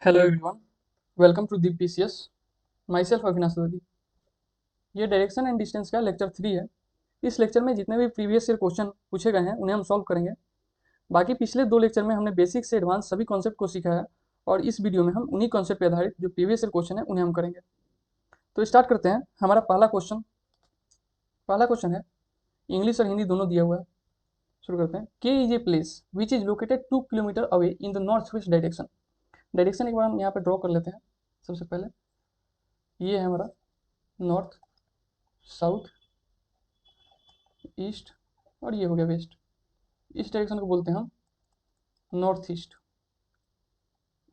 Hello everyone, welcome to Deep PCS. Myself Avinash Dwivedi. ये direction and distance का lecture 3 है। इस लेक्चर में जितने भी प्रीवियस ईयर क्वेश्चन पूछे गए हैं उन्हें हम सॉल्व करेंगे। बाकी पिछले 2 लेक्चर में हमने बेसिक से एडवांस सभी कॉन्सेप्ट को सीखा है और इस वीडियो में हम उन्हीं कॉन्सेप्ट पर आधारित जो प्रीवियस ईयर क्वेश्चन है उन्हें हम करेंगे। तो स्टार्ट करते हैं। हमारा पहला क्वेश्चन है, इंग्लिश और हिंदी दोनों दिया हुआ है। शुरू करते हैं। के is a place which is located 2 kilometre away in the north west direction. Direction एक बार हम यहाँ पे ड्रॉ कर लेते हैं। सबसे पहले ये है हमारा नॉर्थ, साउथ, ईस्ट और ये हो गया वेस्ट। इस डायरेक्शन को बोलते हैं हम नॉर्थ ईस्ट,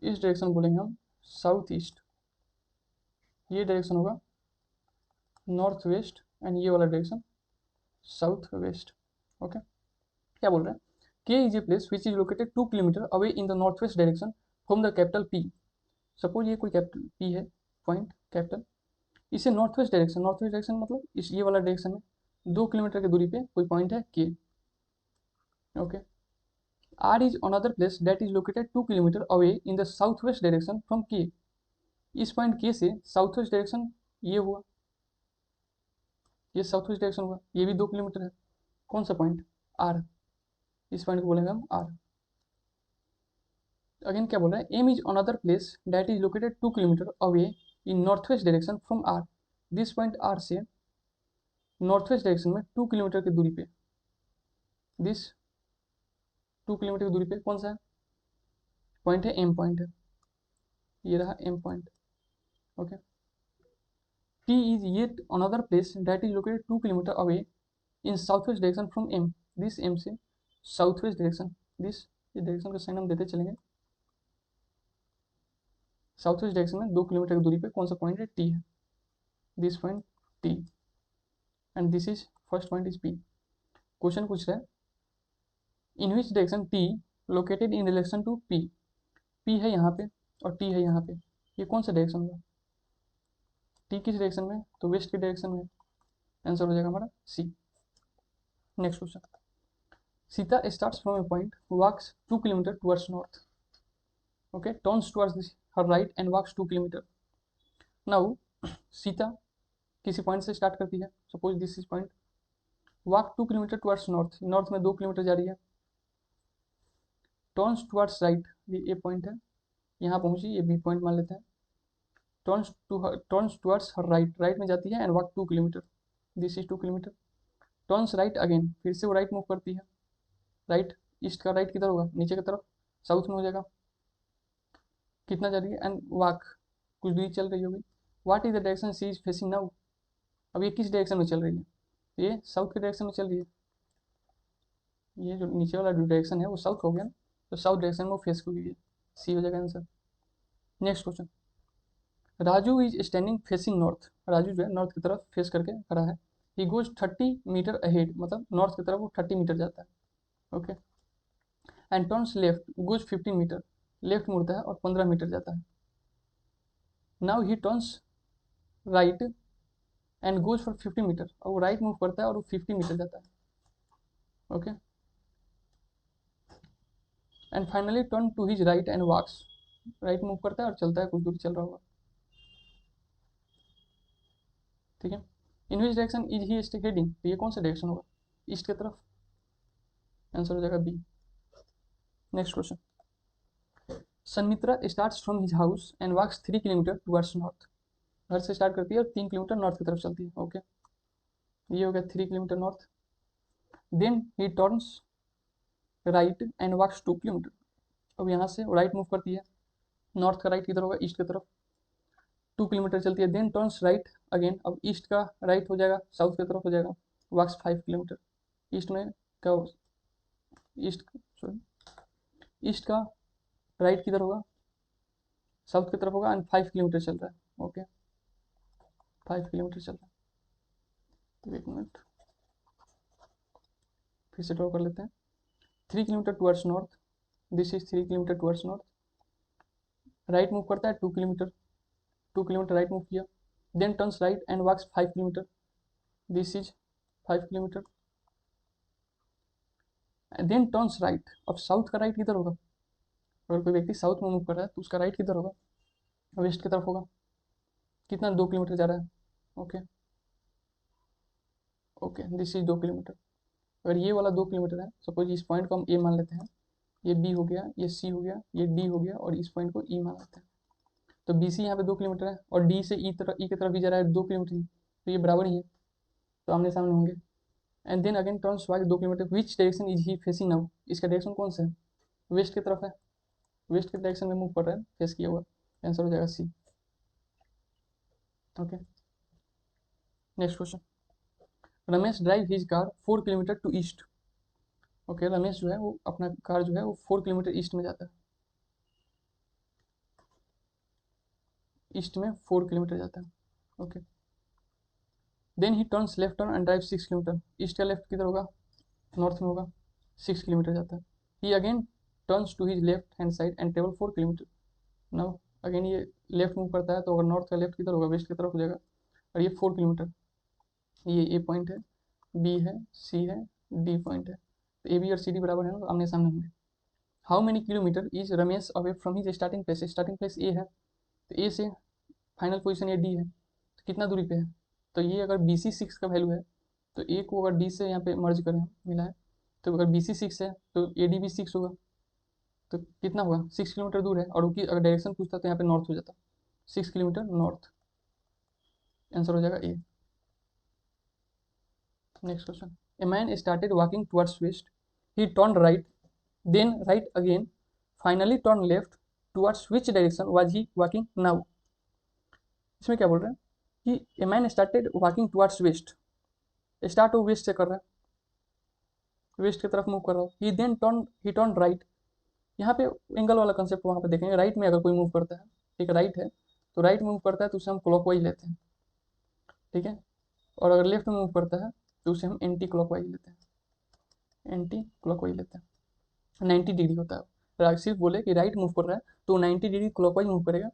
इस डायरेक्शन बोलेंगे हम साउथ ईस्ट, ये डायरेक्शन होगा नॉर्थ वेस्ट एंड ये वाला डायरेक्शन साउथ वेस्ट। ओके, क्या बोल रहे हैं? के is a place which is located 2 kilometre away in the north west direction from the capital P. Suppose ये कोई कैपिटल पी है, पॉइंट कैपिटल, इसे नॉर्थ वेस्ट डायरेक्शन मतलब इस ये वाला डायरेक्शन में 2 किलोमीटर की दूरी पे कोई पॉइंट है के। Okay, R is another place that is located 2 kilometer away in the southwest direction from K। इस पॉइंट K से साउथ वेस्ट डायरेक्शन ये हुआ, ये साउथ वेस्ट डायरेक्शन हुआ, ये भी 2 किलोमीटर है। कौन सा पॉइंट? R। इस पॉइंट को बोलेंगे हम R। अगेन क्या बोल रहे हैं? M is another place that is located 2 kilometer away in northwest direction from R। This point R से नॉर्थ वेस्ट डायरेक्शन में 2 किलोमीटर की दूरी पे, दिस 2 किलोमीटर की दूरी पे कौन सा है पॉइंट? है M पॉइंट है, ये रहा M point. Okay, P is yet another place that is located 2 kilometer away in southwest direction from M। This M से साउथवेस्ट डायरेक्शन, दिस इस डायरेक्शन का साइन हम देते चलेंगे। साउथवेस्ट डायरेक्शन में 2 किलोमीटर की दूरी पे कौन सा पॉइंट है? T है, this point T and this is first point is P। Question पूछ रहा है in which direction T located in relation to P। P है यहाँ पे और T है यहाँ पे, ये कौन सा डायरेक्शन होगा? T किस डायरेक्शन में? तो वेस्ट के डायरेक्शन में। आंसर हो जाएगा हमारा C। Next question, Sita starts from a point, walks 2 kilometre towards north. Okay, turns towards her right and walks 2 kilometre. Now Sita किसी पॉइंट से स्टार्ट करती है, suppose this is point, walk 2 kilometre towards north, north में 2 kilometre जा रही है। Turns towards right, ये A point है, यहाँ पहुंची, ये बी पॉइंट मान लेते हैं। Turns towards her right, right में जाती है and walk 2 kilometre, this is 2 kilometre. Turns right again, फिर से वो राइट मूव करती है। राइट, ईस्ट का राइट किधर होगा? नीचे की तरफ, साउथ में हो जाएगा। कितना जा रही है? एंड वॉक, कुछ दूरी चल रही होगी। What is the direction she is facing now. अब ये किस डायरेक्शन में चल रही है? ये साउथ के डायरेक्शन में चल रही है। ये जो नीचे वाला जो डायरेक्शन है वो साउथ हो गया ना, तो साउथ डायरेक्शन में वो फेस को है, सी हो जाएगा answer. Next question, Raju is standing facing north. Raju जो है नॉर्थ की तरफ फेस करके खड़ा है। ही गोज 30 मीटर अहेड, मतलब नॉर्थ की तरफ वो 30 मीटर जाता है। Okay, and turns left, goes 15 metre, left मुड़ता है और 15 मीटर जाता है। Now he turns right and goes for 50 metre, और वो राइट मूव करता है और वो 50 मीटर जाता है। Okay, and finally turn to his right and walks, right move करता है और चलता है, कुछ दूर चल रहा होगा। ठीक है, in which direction is he heading, तो ये कौन सा डायरेक्शन होगा? ईस्ट की तरफ। आंसर हो जाएगा B. Next question, Sanmitra starts from his house and walks 3 kilometre towards north. घर से स्टार्ट करती है और 3 किलोमीटर नॉर्थ की तरफ चलती है। ओके, ये हो गया 3 kilometre north. Then he turns right and walks 2 kilometre. अब यहाँ से राइट मूव करती है, नॉर्थ का राइट किधर होगा? ईस्ट की तरफ। 2 किलोमीटर चलती है, देन टर्न्स राइट अगेन, अब ईस्ट का राइट हो जाएगा, साउथ की तरफ हो जाएगा, वॉक्स 5 किलोमीटर। ईस्ट में क्या, ईस्ट, सॉरी, ईस्ट का राइट किधर होगा? साउथ की तरफ होगा एंड 5 किलोमीटर चल रहा है। ओके, 5 किलोमीटर चल रहा है। तो एक मिनट फिर से ड्रॉ कर लेते हैं। 3 kilometre towards north, this is 3 kilometre towards north. Right move करता है 2 किलोमीटर, 2 किलोमीटर राइट मूव किया, then turns right and walks 5 kilometre, this is 5 kilometre, then turns right. अब साउथ का राइट किधर होगा? अगर कोई व्यक्ति साउथ में मूव कर रहा है तो उसका राइट किधर होगा, वेस्ट की तरफ होगा। कितना, 2 किलोमीटर जा रहा है। Okay okay, this is 2 kilometre. अगर ये वाला 2 किलोमीटर है, सपोज इस पॉइंट को हम ए मान लेते हैं, ये बी हो गया, ये सी हो गया, ये डी हो गया, और इस पॉइंट को ई मान लेते हैं। तो बी सी यहाँ पे 2 किलोमीटर है, और डी से ई की तरफ भी जा रहा है 2 किलोमीटर ही, तो ये बराबर ही है, तो आमने सामने होंगे। And then again turns back 2 kilometre, which direction is he facing now, इसका डायरेक्शन कौन सा है, वेस्ट की तरफ है, वेस्ट के डायरेक्शन में मूव कर रहा है, फेस किया हुआ। आंसर हो जाएगा C. Okay, next question. Ramesh drive his car 4 kilometre to east. Okay, Ramesh जो है वो अपना कार जो है वो 4 किलोमीटर ईस्ट में जाता है, ईस्ट में 4 किलोमीटर जाता है। Okay, then he turns left turn and drive 6 kilometre, east का लेफ्ट किधर होगा, नॉर्थ में होगा, 6 किलोमीटर जाता है। He again turns to his left hand side and travel 4 kilometre. Now again ये लेफ्ट मूव करता है, तो अगर नॉर्थ का लेफ्ट किधर होगा, वेस्ट की तरफ हो जाएगा, और ये 4 किलोमीटर, ये ए पॉइंट है, बी है, सी है, डी पॉइंट है, तो ए बी और सी डी बराबर है ना, तो आमने सामने होंगे। How many kilometre is Ramesh away from his starting place A है, तो ए से फाइनल पोजीशन ये डी है, तो कितना दूरी पे है, तो ये अगर बी सी 6 का वैल्यू है, तो ए को अगर डी से यहाँ पे मर्ज करें मिला है, तो अगर बी सी 6 है तो ए डी भी 6 होगा, तो कितना होगा, 6 किलोमीटर दूर है, और उसकी अगर डायरेक्शन पूछता तो यहाँ पे नॉर्थ हो जाता, 6 किलोमीटर नॉर्थ। आंसर हो जाएगा A. Next question. A man started walking towards west, he turn right, then right again, finally turn left, towards which direction was he walking now. इसमें क्या बोल रहे हैं कि a man started walking towards west, start वो west से कर रहा है, वेस्ट की तरफ मूव कर रहा है। ही टर्न राइट, यहाँ पे एंगल वाला कंसेप्ट वहाँ पे देखेंगे। राइट में अगर कोई मूव करता है, ठीक है, राइट है तो राइट मूव करता है तो उसे हम क्लॉकवाइज लेते हैं, ठीक है, और अगर लेफ्ट में मूव करता है तो उसे हम एंटी क्लॉकवाइज लेते हैं, एंटी क्लॉकवाइज लेते हैं। 90 डिग्री होता है, अगर सिर्फ बोले कि राइट मूव कर रहा है तो 90 डिग्री क्लॉकवाइज मूव करेगा,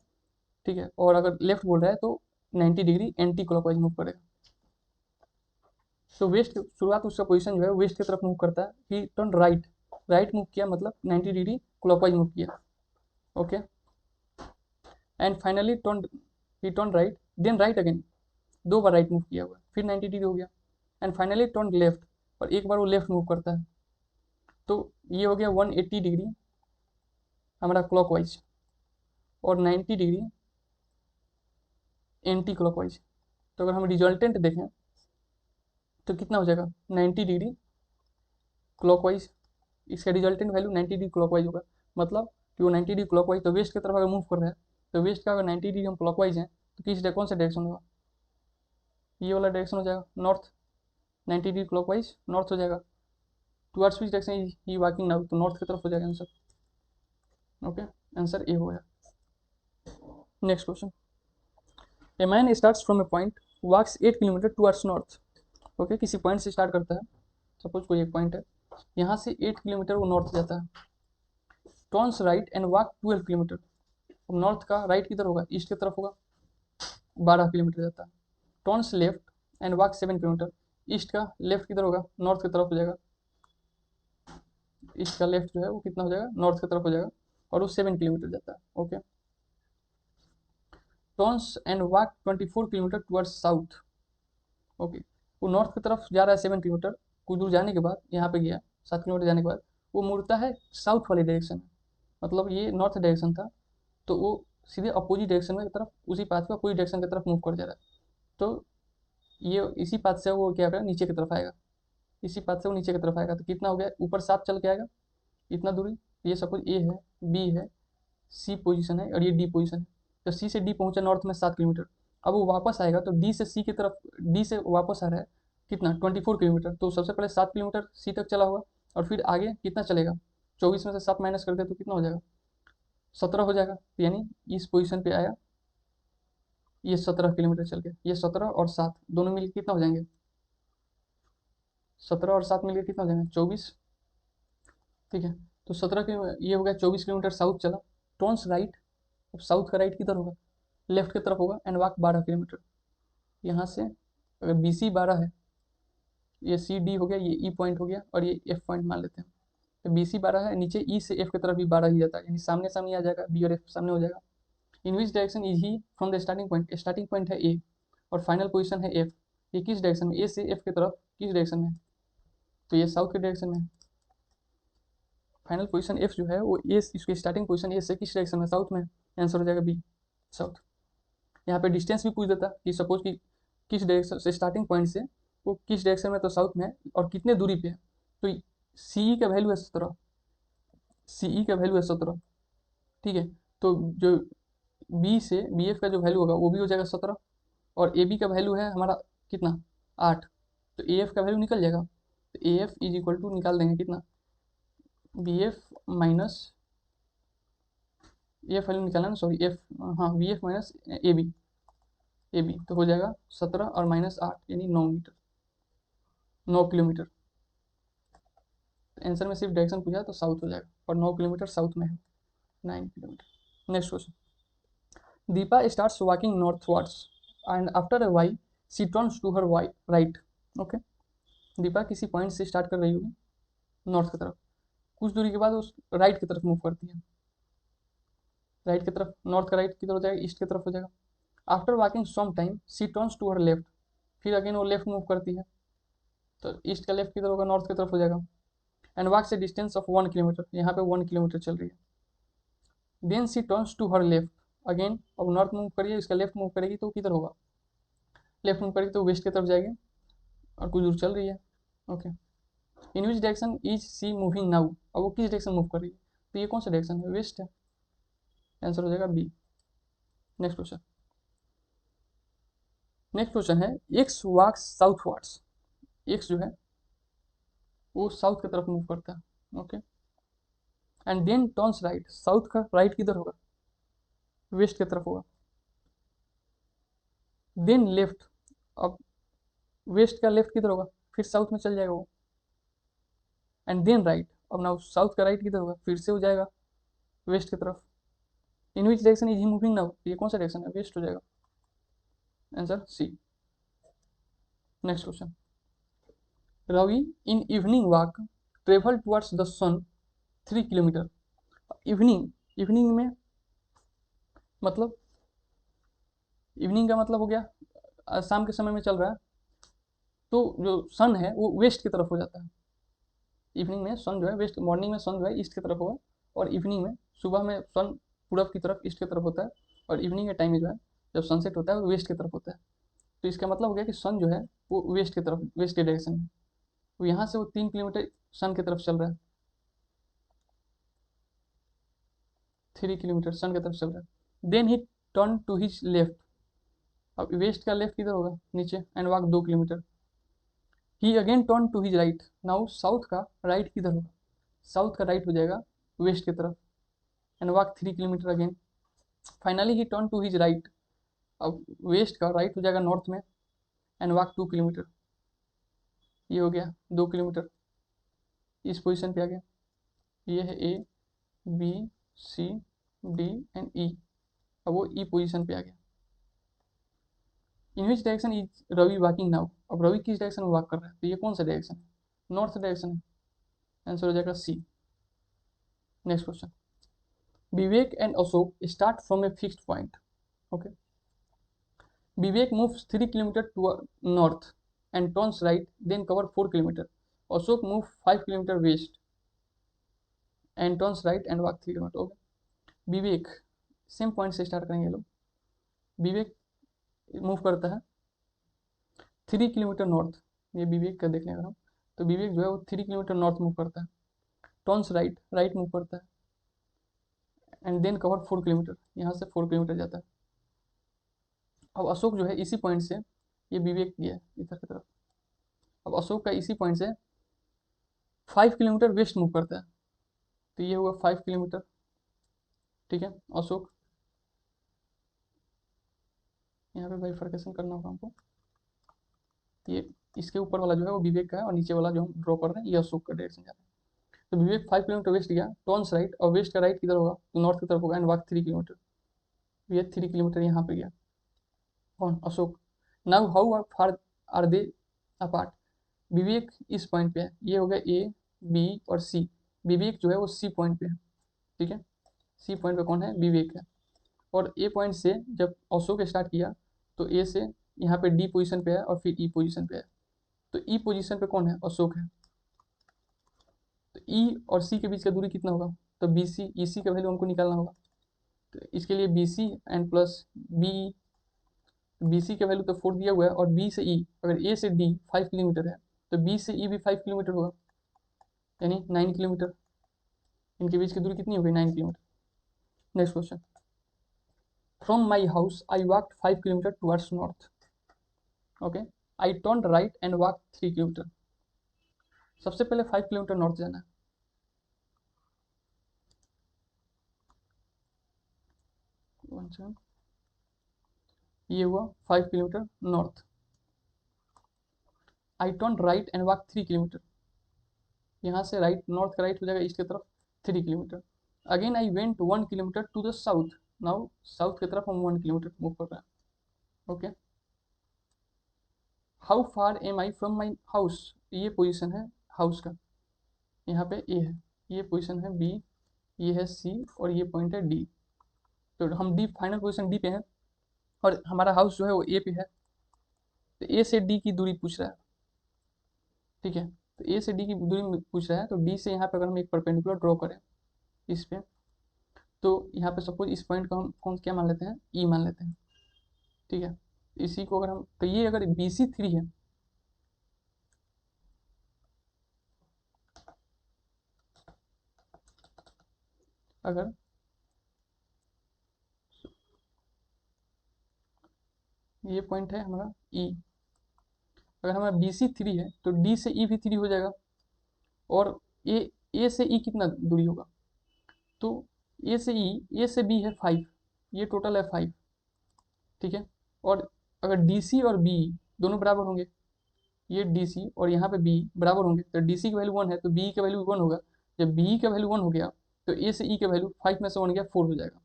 ठीक है, और अगर लेफ्ट बोल रहा है तो 90 डिग्री एंटी क्लॉकवाइज मूव करेगा। तो वेस्ट शुरुआत उसका पोजीशन जो है वेस्ट की तरफ मूव करता है, he turn right, right move किया मतलब 90 डिग्री क्लॉकवाइज मूव किया। Okay, and finally turn right, then right again, 2 बार राइट मूव किया हुआ है, फिर 90 डिग्री हो गया, एंड फाइनली टर्न लेफ्ट, और एक बार वो लेफ्ट मूव करता है, तो ये हो गया 180 डिग्री हमारा क्लॉकवाइज, और 90 डिग्री एंटी क्लॉकवाइज। तो अगर हम रिजल्टेंट देखें तो कितना हो जाएगा, 90 डिग्री क्लॉकवाइज, इसका रिजल्टेंट वैल्यू 90 डिग्री क्लॉकवाइज होगा, मतलब कि वो 90 डिग्री क्लॉकवाइज, तो वेस्ट की तरफ अगर मूव कर रहा है, तो वेस्ट का अगर 90 डिग्री हम क्लॉकवाइज हैं तो कौन सा डायरेक्शन होगा, ये वाला डायरेक्शन हो जाएगा नॉर्थ, 90 डिग्री क्लॉकवाइज नॉर्थ हो जाएगा। Towards which direction he walking now, तो नॉर्थ की तरफ हो जाएगा आंसर। ओके, आंसर ए हो गया। Next question. A man starts from a point, walks 8 kilometre towards north. Okay, किसी पॉइंट से स्टार्ट करता है, सपोज कोई एक पॉइंट है, यहाँ से 8 किलोमीटर वो नॉर्थ जाता है, turns right and walk 12 kilometre. अब नॉर्थ का राइट किधर होगा, ईस्ट की तरफ होगा, 12 किलोमीटर जाता है। Turns left and walk 7 kilometre, east का लेफ्ट किधर होगा, नॉर्थ की तरफ हो जाएगा, ईस्ट का लेफ्ट जो है वो कितना हो जाएगा, नॉर्थ की तरफ हो जाएगा, और वो 7 किलोमीटर जाता है। Okay, turns and walk 24 kilometre towards south. Okay, वो नॉर्थ की तरफ जा रहा है 7 किलोमीटर, कुछ दूर जाने के बाद यहाँ पे गया, 7 किलोमीटर जाने के बाद वो मुड़ता है साउथ वाली डायरेक्शन में, मतलब ये नॉर्थ डायरेक्शन था, तो वो सीधे अपोजिट डायरेक्शन में की तरफ, उसी पाथ पे अपोजिट डायरेक्शन की तरफ मूव कर जा रहा है, तो ये इसी पाथ से वो क्या करेगा, नीचे की तरफ आएगा, इसी पाथ से वो नीचे की तरफ आएगा, तो कितना हो गया, ऊपर 7 चल के आएगा, इतना दूरी, ये सपोज ए है, बी है, सी पोजीशन है, और ये डी पोजीशन है, तो सी से डी पहुंचा नॉर्थ में 7 किलोमीटर। अब वो वापस आएगा तो डी से सी की तरफ, डी से वापस आ रहा है कितना, 24 किलोमीटर, तो सबसे पहले 7 किलोमीटर सी तक चला होगा, और फिर आगे कितना चलेगा, 24 में से 7 माइनस कर दे तो कितना हो जाएगा, 17 हो जाएगा, यानी इस पोजीशन पे आया, ये 17 किलोमीटर चल गया, ये 17 और 7 दोनों मिलकर कितना हो जाएंगे, 17 और 7 मिलकर कितना हो जाएंगे, 24, ठीक है, तो 17 के ये हो गया, 24 किलोमीटर साउथ चला, टर्न्स राइट, अब साउथ का राइट किधर होगा, लेफ्ट की तरफ होगा, एंड वॉक 12 किलोमीटर, यहाँ से अगर बी सी 12 है, ये सी डी हो गया, ये ई पॉइंट हो गया, और ये एफ पॉइंट मान लेते हैं, तो बी सी 12 है, नीचे ई से एफ की तरफ भी 12 ही जाता है, यानी सामने सामने आ जाएगा, बी और एफ सामने हो जाएगा। In which direction is he from the starting point है ए और फाइनल पोजीशन है एफ, ये किस डायरेक्शन में, ए से एफ की तरफ किस डायरेक्शन में, तो ये साउथ के डायरेक्शन में। फाइनल पोजीशन एफ जो है वो ए, इसकी स्टार्टिंग पोजीशन ए से किस डायरेक्शन में, साउथ में, आंसर हो जाएगा बी, साउथ। यहाँ पे डिस्टेंस भी पूछ देता कि सपोज कि किस डायरेक्शन से, स्टार्टिंग पॉइंट से वो किस डायरेक्शन में, तो साउथ में है, और कितने दूरी पे है, तो सी का वैल्यू है 17, सी का वैल्यू है 17, ठीक है। तो जो बी से बी एफ का जो वैल्यू होगा वो भी हो जाएगा 17, और ए बी का वैल्यू है हमारा कितना, 8, तो ए एफ का वैल्यू निकल जाएगा, तो A F is equal to निकाल देंगे कितना, B F minus, A F value निकालना ना, सॉरी एफ, हाँ B F minus A B, तो हो जाएगा 17 और माइनस 8 यानी 9 मीटर, 9 किलोमीटर। आंसर में सिर्फ डायरेक्शन पूछा तो साउथ हो जाएगा, और 9 किलोमीटर साउथ में है, 9 kilometre. Next question, Deepa starts walking northwards and after a while she turns to her while right. Okay, Deepa किसी पॉइंट से स्टार्ट कर रही होगी नॉर्थ की तरफ, कुछ दूरी के बाद उस राइट की तरफ मूव करती है, राइट की तरफ, नॉर्थ का राइट की तरफ हो जाएगा, ईस्ट की तरफ हो जाएगा। After walking some time she turns to her left, फिर अगेन वो लेफ्ट मूव करती है, तो ईस्ट का लेफ्ट की तरफ होगा, नॉर्थ की तरफ हो जाएगा। एंड वॉक से डिस्टेंस ऑफ 1 किलोमीटर, यहाँ पे 1 किलोमीटर चल रही है। Then she turns to her left, again अब नॉर्थ मूव करिए, इसका लेफ्ट मूव करेगी तो किधर होगा, लेफ्ट मूव करेगी तो वेस्ट की तरफ जाएगी, और कुछ दूर चल रही है। Okay, in which direction is she moving now, अब वो किस डायरेक्शन मूव कर रही है, तो ये कौन सा डायरेक्शन है, वेस्ट है, आंसर हो जाएगा B. Next question, next question है, एक्स वॉक्स साउथवर्ड्स, एक्स जो है वो साउथ की तरफ मूव करता है, okay, and then turns right, south का राइट किधर होगा, वेस्ट की तरफ होगा। देन लेफ्ट, अब वेस्ट का लेफ्ट किधर होगा, फिर साउथ में चल जाएगा वो। एंड देन राइट, अब ना साउथ का राइट किधर होगा, फिर से हो जाएगा वेस्ट की तरफ। In which direction is he moving now, ये कौन सा डायरेक्शन है, वेस्ट हो जाएगा, answer C. Next question, Ravi in evening walk travel towards the sun 3 kilometre. Evening, evening में मतलब, इवनिंग का मतलब हो गया शाम के समय में चल रहा है, तो जो सन है वो वेस्ट की तरफ हो जाता है। इवनिंग में सन जो है वेस्ट, मॉर्निंग में सन जो है ईस्ट की तरफ होगा, और इवनिंग में, सुबह में सन पूरब की तरफ ईस्ट की तरफ होता है, और इवनिंग के टाइम में जो है जब सनसेट होता है वो वेस्ट की तरफ होता है। तो इसका मतलब हो गया कि सन जो है वो वेस्ट की तरफ, वेस्ट के डायरेक्शन में, तो यहाँ से वो 3 किलोमीटर सन की तरफ चल रहा है, 3 किलोमीटर सन की तरफ चल रहा है। Then he turn to his left, अब वेस्ट का लेफ्ट किधर होगा, नीचे, and walk 2 kilometre. He again turn to his right, now south का राइट किधर होगा, साउथ का राइट हो जाएगा वेस्ट की तरफ, and walk 3 kilometre again. Finally he turn to his right, अब वेस्ट का राइट हो जाएगा नॉर्थ में, एंड वॉक 2 किलोमीटर, ये हो गया 2 किलोमीटर, इस पोजिशन पे आ गया। ये है A B C D and E, अब वो ई पोजिशन पे आ गया। In which direction is Ravi walking now, अब रवि किस डायरेक्शन में वॉक कर रहा है, तो ये कौन सा डायरेक्शन है, नॉर्थ डायरेक्शन है, आंसर हो जाएगा C. Next question, Vivek and Ashok start from a fixed point, okay, Vivek moves 3 kilometre to north and turns right, then cover 4 kilometre. Ashok move 5 kilometre west and turns right and walk 3 kilometre, okay. Vivek same point से start करेंगे लोग, विवेक move करता है 3 kilometre north, ये विवेक का देखने अगर हम, तो विवेक जो है वो 3 किलोमीटर नॉर्थ मूव करता है, टर्न्स राइट, राइट मूव करता है, एंड देन कवर 4 किलोमीटर, यहाँ से 4 किलोमीटर जाता है। अब अशोक जो है इसी पॉइंट से, ये विवेक गया इधर की तरफ, अब अशोक का इसी पॉइंट से 5 किलोमीटर वेस्ट मूव करता है, तो ये हुआ 5 किलोमीटर, ठीक है। अशोक, यहाँ पे बाइफरकेशन करना होगा हमको, ये इसके ऊपर वाला जो है वो विवेक का है, और नीचे वाला जो हम ड्रॉ कर रहे हैं ये अशोक का डायरेक्शन जा रहा है। तो विवेक 5 किलोमीटर वेस्ट गया, टर्न्स राइट, और वेस्ट का राइट किधर होगा, तो नॉर्थ की तरफ होगा, एंड वॉक 3 किलोमीटर, ये 3 किलोमीटर यहाँ पे गया, कौन, Ashok. Now how far are they apart, Vivek इस पॉइंट पे है, ये हो गया ए बी और सी, विवेक जो है वो सी पॉइंट पे है, ठीक है, सी पॉइंट पे कौन है, विवेक है। और ए पॉइंट से जब अशोक स्टार्ट किया तो ए से यहाँ पे डी पोजीशन पे है और फिर ई पोजीशन पे है, तो ई पोजीशन पे कौन है, अशोक है। तो ई और सी के बीच का दूरी कितना होगा, तो बी सी, ई सी का वैल्यू हमको निकालना होगा। तो इसके लिए B C and plus B, B C का वैल्यू तो 4 दिया हुआ है, और बी से ई, अगर ए से डी 5 किलोमीटर है तो बी से ई भी 5 किलोमीटर होगा, यानी 9 किलोमीटर। इनके बीच की दूरी कितनी होगी, 9 kilometre. Next question, from my house I walk 5 kilometre towards north, okay, I turn right and walk 3 kilometre. सबसे पहले 5 किलोमीटर नॉर्थ जाना है, ये हुआ 5 kilometre north. I turn right and walk 3 kilometre, यहाँ से राइट, नॉर्थ का राइट हो जाएगा ईस्ट की तरफ 3 kilometre. Again I went 1 kilometre to the south, now south की तरफ हम 1 किलोमीटर मूव कर रहे हैं, okay. How far am I from my house, ये पोजिशन है हाउस का, यहाँ पे ए है, ये पोजिशन है बी, ये है सी और ये पॉइंट है डी। तो हम डी, फाइनल पोजिशन डी पे हैं और हमारा हाउस जो है वो ए पे है। तो ए से डी की दूरी पूछ रहा है, ठीक है, तो ए से डी की दूरी पूछ रहा है, तो डी से यहाँ पे अगर हम एक परपेंडिकुलर ड्रॉ करें इस पे, तो यहाँ पे सपोज इस पॉइंट को हम कौन क्या मान लेते हैं, ई मान लेते हैं, ठीक है। इसी को अगर हम, तो ये अगर बी सी 3 है, अगर ये पॉइंट है हमारा ई, अगर हमारा बी सी 3 है तो डी से ई भी 3 हो जाएगा, और ए से ई कितना दूरी होगा, तो ए से ई, ए से बी है 5, ये टोटल है 5, ठीक है। और अगर डी सी और बी दोनों बराबर होंगे, ये डी सी और यहाँ पे बी बराबर होंगे, तो डी सी की वैल्यू 1 है तो बी का वैल्यू 1 होगा। जब बी का वैल्यू 1 हो गया तो ए से ई का वैल्यू 5 में से 1 गया 4 हो जाएगा,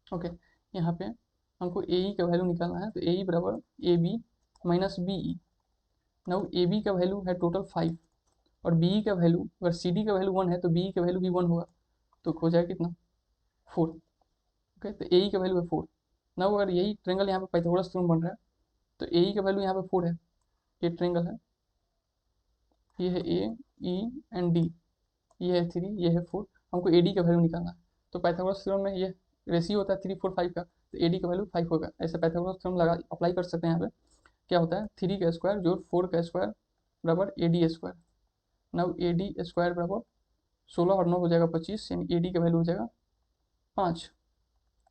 ओके। यहाँ पे हमको ए ई का वैल्यू निकालना है, तो ए ई बराबर A B minus B E. Now A B का वैल्यू है टोटल 5, और बी ई का वैल्यू, अगर सी डी का वैल्यू 1 है तो बी ई का वैल्यू भी 1 होगा, तो हो जाएगा कितना, 4, ओके। तो ए ई का वैल्यू है 4। नाउ अगर यही ट्रेंगल यहाँ पे पाइथागोरस थ्योरम बन रहा है, तो ए ई का वैल्यू यहाँ पे 4 है, ये ट्रेंगल है, ये है ए ई एंड डी, ये है 3, ये है 4, हमको ए डी का वैल्यू निकालना है। तो पाइथागोरस थ्योरम में ये रेशियो होता है 3 4 5 का, तो ए डी का वैल्यू 5 होगा। ऐसे पाइथागोरस थ्योरम लगा अप्लाई कर सकते हैं। यहाँ पे क्या होता है, 3 का स्क्वायर जोड़ 4 का स्क्वायर बराबर A D square. Now A D square बराबर 16 और 9 हो जाएगा 25, यानी ए डी का वैल्यू हो जाएगा 5,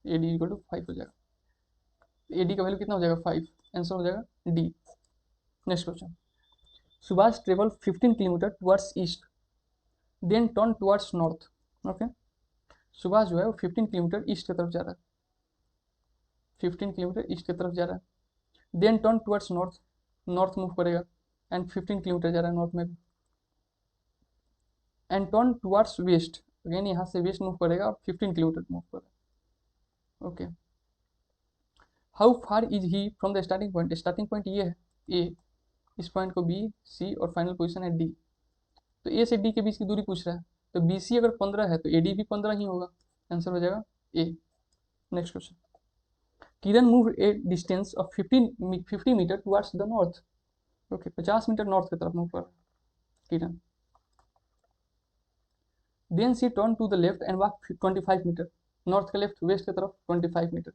ए डी इक्वल टू 5 हो जाएगा। ए डी का वैल्यू कितना हो जाएगा, 5, आंसर हो जाएगा D. Next question, Subhash travel 15 kilometre towards east then turn towards north, okay. Subhash जो है वो 15 किलोमीटर ईस्ट की तरफ जा रहा है, 15 किलोमीटर ईस्ट की तरफ जा रहा है, then turn towards north, north move करेगा, एंड 15 किलोमीटर जा रहा है नॉर्थ में भी, and turn towards west, again यहाँ से वेस्ट मूव करेगा और 15 किलोमीटर मूव करेगा, okay. How far is he from the starting point, starting point ये है ए, इस पॉइंट को बी सी और फाइनल पोजीशन है डी, तो ए से डी के बीच की दूरी पूछ रहा है, तो बी सी अगर 15 है तो ए डी भी 15 ही होगा, आंसर हो जाएगा A. Next question, Kiran move a distance of 50 metre towards the north, okay, 50 metre north की तरफ मूव कर रहा है Kiran. Then she turn to the left and walk 25 metre, north के लेफ्ट, वेस्ट की तरफ 25 metre.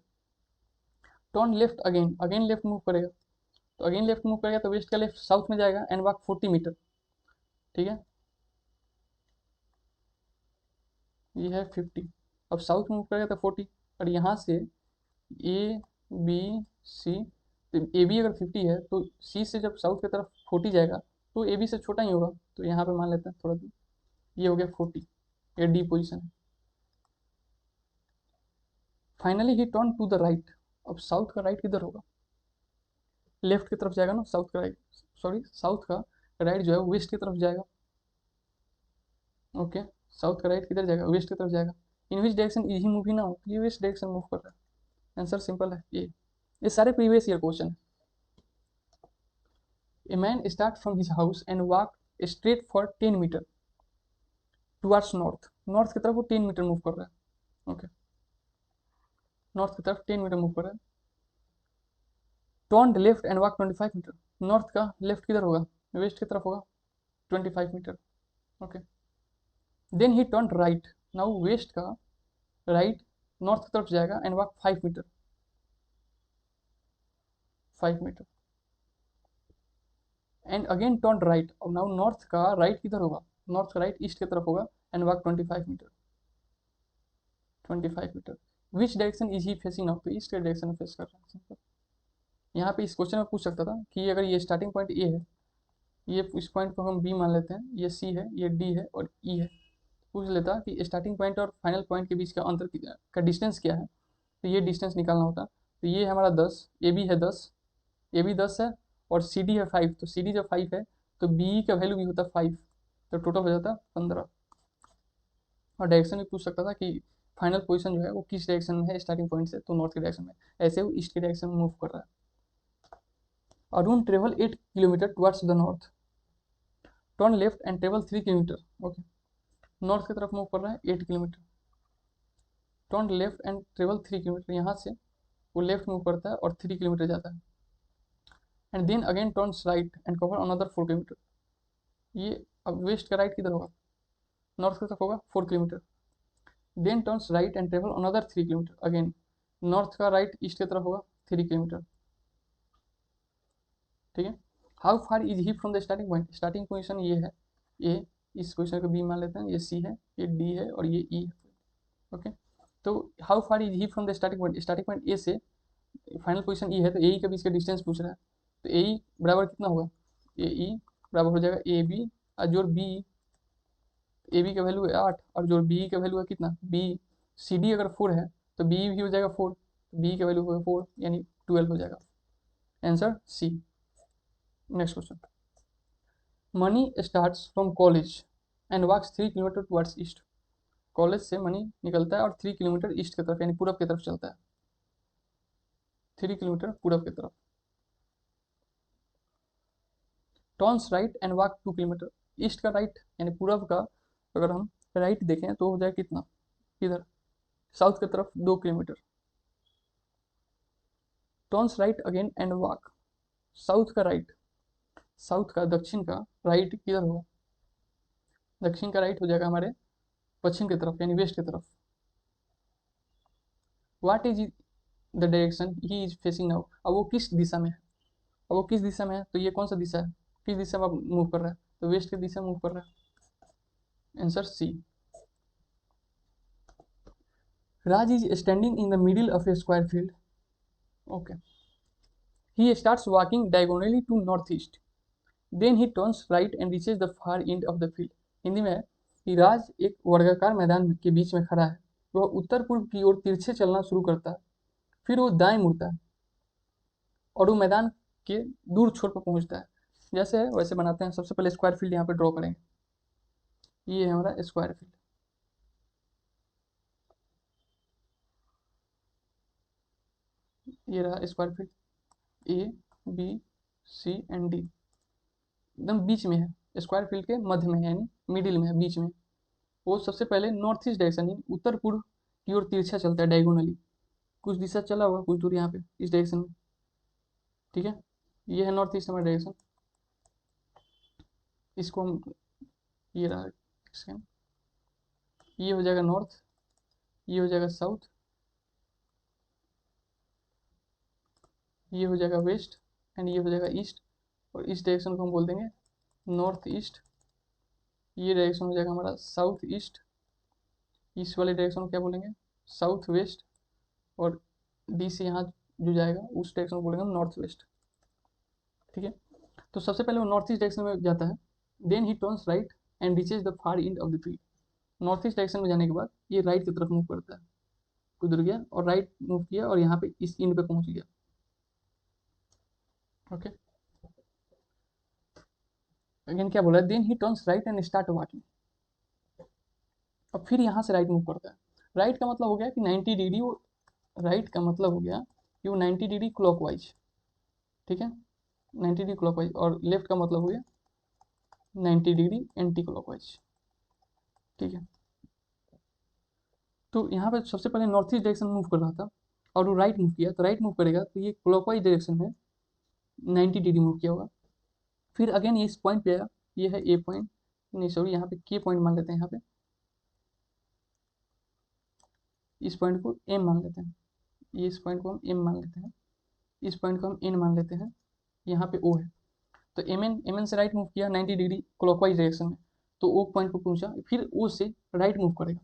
Turn left again, again left move करेगा, तो अगेन लेफ्ट मूव करेगा तो वेस्ट का लेफ्ट साउथ में जाएगा एंड वॉक 40 मीटर, ठीक है, ये है 50, अब साउथ मूव करेगा तो 40, और यहाँ से ए बी सी, तो ए बी अगर 50 है तो सी से जब साउथ की तरफ 40 जाएगा तो ए बी से छोटा ही होगा, तो यहाँ पे मान लेते हैं थोड़ा दूर, ये हो गया 40, ये डी पोजिशन है। Finally he turn to the right, अब साउथ का राइट किधर होगा, लेफ्ट की तरफ जाएगा ना, साउथ का राइट, सॉरी साउथ का राइट जो है वेस्ट की तरफ जाएगा, ओके। साउथ का राइट किधर जाएगा, वेस्ट की तरफ जाएगा। In which direction is he moving now, ये वेस्ट डायरेक्शन मूव कर रहा है, आंसर सिंपल है ये सारे प्रीवियस ईयर क्वेश्चन है। A man start from his house and walk straight for 10 metre, towards north, north की तरफ वो 10 मीटर मूव कर रहा है। ओके, नॉर्थ की तरफ 10 मीटर मूव कर रहा है। Turn left and walk 25 metre, north का लेफ्ट किधर होगा, वेस्ट की तरफ होगा, 25 metre. Okay, then he turn right, now west का राइट नॉर्थ की तरफ जाएगा and walk 5 metre, 5 metre and again turn right. और नाउ नॉर्थ का राइट किधर होगा, नॉर्थ का राइट ईस्ट की तरफ होगा and walk 25 metre, 25 metre. Which direction is he facing now, तो ईस्ट के डायरेक्शन में फेस कर रहा है। यहाँ पे इस क्वेश्चन में पूछ सकता था कि अगर ये स्टार्टिंग पॉइंट ए है, ये इस पॉइंट को हम बी मान लेते हैं, ये सी है, ये डी है और ई है, पूछ लेता कि स्टार्टिंग पॉइंट और फाइनल पॉइंट के बीच का अंतर का डिस्टेंस क्या है, तो ये डिस्टेंस निकालना होता। तो ये हमारा 10, ए बी है 10, ए बी 10 है और सी डी है 5, तो सी डी जब 5 है तो बी का वैल्यू भी होता 5, तो टोटल हो जाता 15। और डायरेक्शन भी पूछ सकता था कि फाइनल पोजीशन जो है वो किस डायरेक्शन में है स्टार्टिंग पॉइंट से, तो नॉर्थ के डायरेक्शन में, ऐसे वो ईस्ट के डायरेक्शन में मूव कर रहा है। Arun travel 8 kilometre towards the north, turn left and travel 3 kilometre. Okay, north की तरफ मूव कर रहा है 8 kilometre, turn left and travel 3 kilometre, यहाँ से वो लेफ्ट मूव करता है और 3 किलोमीटर जाता है and then again turns right and cover another 4 kilometre. ये अब वेस्ट का राइट किधर होगा, नॉर्थ की तरफ होगा 4 kilometre, then turns right and travel another 3 kilometre, again north का राइट ईस्ट की तरफ होगा 3 किलोमीटर। ठीक है, how far is he from the starting point, starting position ये है ए, इस क्वेश्चन को बी मान लेते हैं, ये सी है, ये डी है और ये ई है। ओके, तो how far is he from the starting point A से फाइनल पोजीशन ई है, तो ए ई के बीच का डिस्टेंस पूछ रहा है, तो ए ई बराबर कितना होगा, ए ई बराबर हो जाएगा ए बी, और जोड़ बी, ए बी का वैल्यू है 8 और जोड़ बी का वैल्यू है कितना, बी, सी डी अगर 4 है तो बी भी हो जाएगा 4, बी का वैल्यू होगा 4 यानी 12 हो जाएगा। Answer C. Next question, Mani starts from college and walks 3 kilometre towards east, college से मनी निकलता है और 3 किलोमीटर ईस्ट की तरफ यानी पूरब की तरफ चलता है, 3 किलोमीटर पूरब की तरफ। Turns right and walk 2 kilometre, east का राइट यानी पूरब का अगर हम राइट देखें तो हो जाए कितना, इधर साउथ की तरफ 2 kilometre. Turns right again and walk, south का राइट, साउथ का दक्षिण का राइट किधर होगा, दक्षिण का राइट हो जाएगा हमारे पश्चिम की तरफ यानी वेस्ट की तरफ। What is the direction he is facing now, अब वो किस दिशा में है, अब वो किस दिशा में है, तो ये कौन सा दिशा है, किस दिशा में मूव कर रहा है, तो वेस्ट की दिशा में मूव कर रहा है। Answer C. Raj is standing in the middle of a square field. Okay, he starts walking diagonally to northeast, then he turns right and reaches the far end of the field। Hindi में है कि राज एक वर्गाकार मैदान के बीच में खड़ा है, वह उत्तर पूर्व की ओर तिरछे चलना शुरू करता है, फिर वो दाएं मुड़ता है और वो मैदान के दूर छोर पर पहुंचता है। जैसे है वैसे बनाते हैं, सबसे पहले स्क्वायर फील्ड यहाँ पे ड्रॉ करेंगे, ये है हमारा स्क्वायर फील्ड, ये रहा square field, A B C and D, एकदम बीच में है, स्क्वायर फील्ड के मध्य में है यानी मिडिल में है, बीच में। वो सबसे पहले नॉर्थ ईस्ट डायरेक्शन यानी उत्तर पूर्व की ओर तिरछा चलता है डायगोनली, कुछ दिशा चला हुआ कुछ दूर यहाँ पे इस डायरेक्शन में। ठीक है, ये है नॉर्थ ईस्ट हमारा डायरेक्शन, इसको हम, ये रहा सेम, ये हो जाएगा नॉर्थ, ये हो जाएगा साउथ, ये हो जाएगा वेस्ट एंड ये हो जाएगा ईस्ट, और इस डायरेक्शन को हम बोल देंगे नॉर्थ ईस्ट, ये डायरेक्शन हो जाएगा हमारा साउथ ईस्ट, इस वाले डायरेक्शन को क्या बोलेंगे साउथ वेस्ट, और डी से यहाँ जो जाएगा उस डायरेक्शन को बोलेंगे हम नॉर्थ वेस्ट। ठीक है, तो सबसे पहले वो नॉर्थ ईस्ट डायरेक्शन में जाता है, then he turns right and reaches the far end of the field. North east direction में जाने के बाद ये राइट की तरफ मूव करता है, उधर गया और राइट मूव किया और यहाँ पे इस एंड पे पहुंच गया। ओके, अगेन क्या बोला है, then he turns right and start walking, और फिर यहाँ से राइट मूव करता है। राइट का मतलब हो गया कि 90 डिग्री, वो राइट का मतलब हो गया कि वो 90 डिग्री क्लॉकवाइज, ठीक है 90 डिग्री क्लॉकवाइज, और लेफ्ट का मतलब हो गया 90 डिग्री एंटी क्लॉकवाइज। ठीक है। तो यहाँ पे सबसे पहले नॉर्थ ईस्ट डायरेक्शन मूव कर रहा था और वो राइट मूव किया, तो राइट मूव करेगा तो ये क्लॉकवाइज डायरेक्शन में 90 डिग्री मूव किया होगा। फिर अगेन ये इस पॉइंट पे आएगा, ये है ए पॉइंट, नहीं सॉरी यहाँ पे के पॉइंट मान लेते हैं, यहाँ पे इस पॉइंट को एम मान लेते हैं, ये इस पॉइंट को हम एम मान लेते हैं, इस पॉइंट को हम एन मान लेते हैं, यहाँ पे ओ है। तो एम एन से राइट मूव किया 90 डिग्री क्लॉकवाइज डायरेक्शन में, तो ओ पॉइंट को पहुंचा, फिर ओ से राइट मूव करेगा,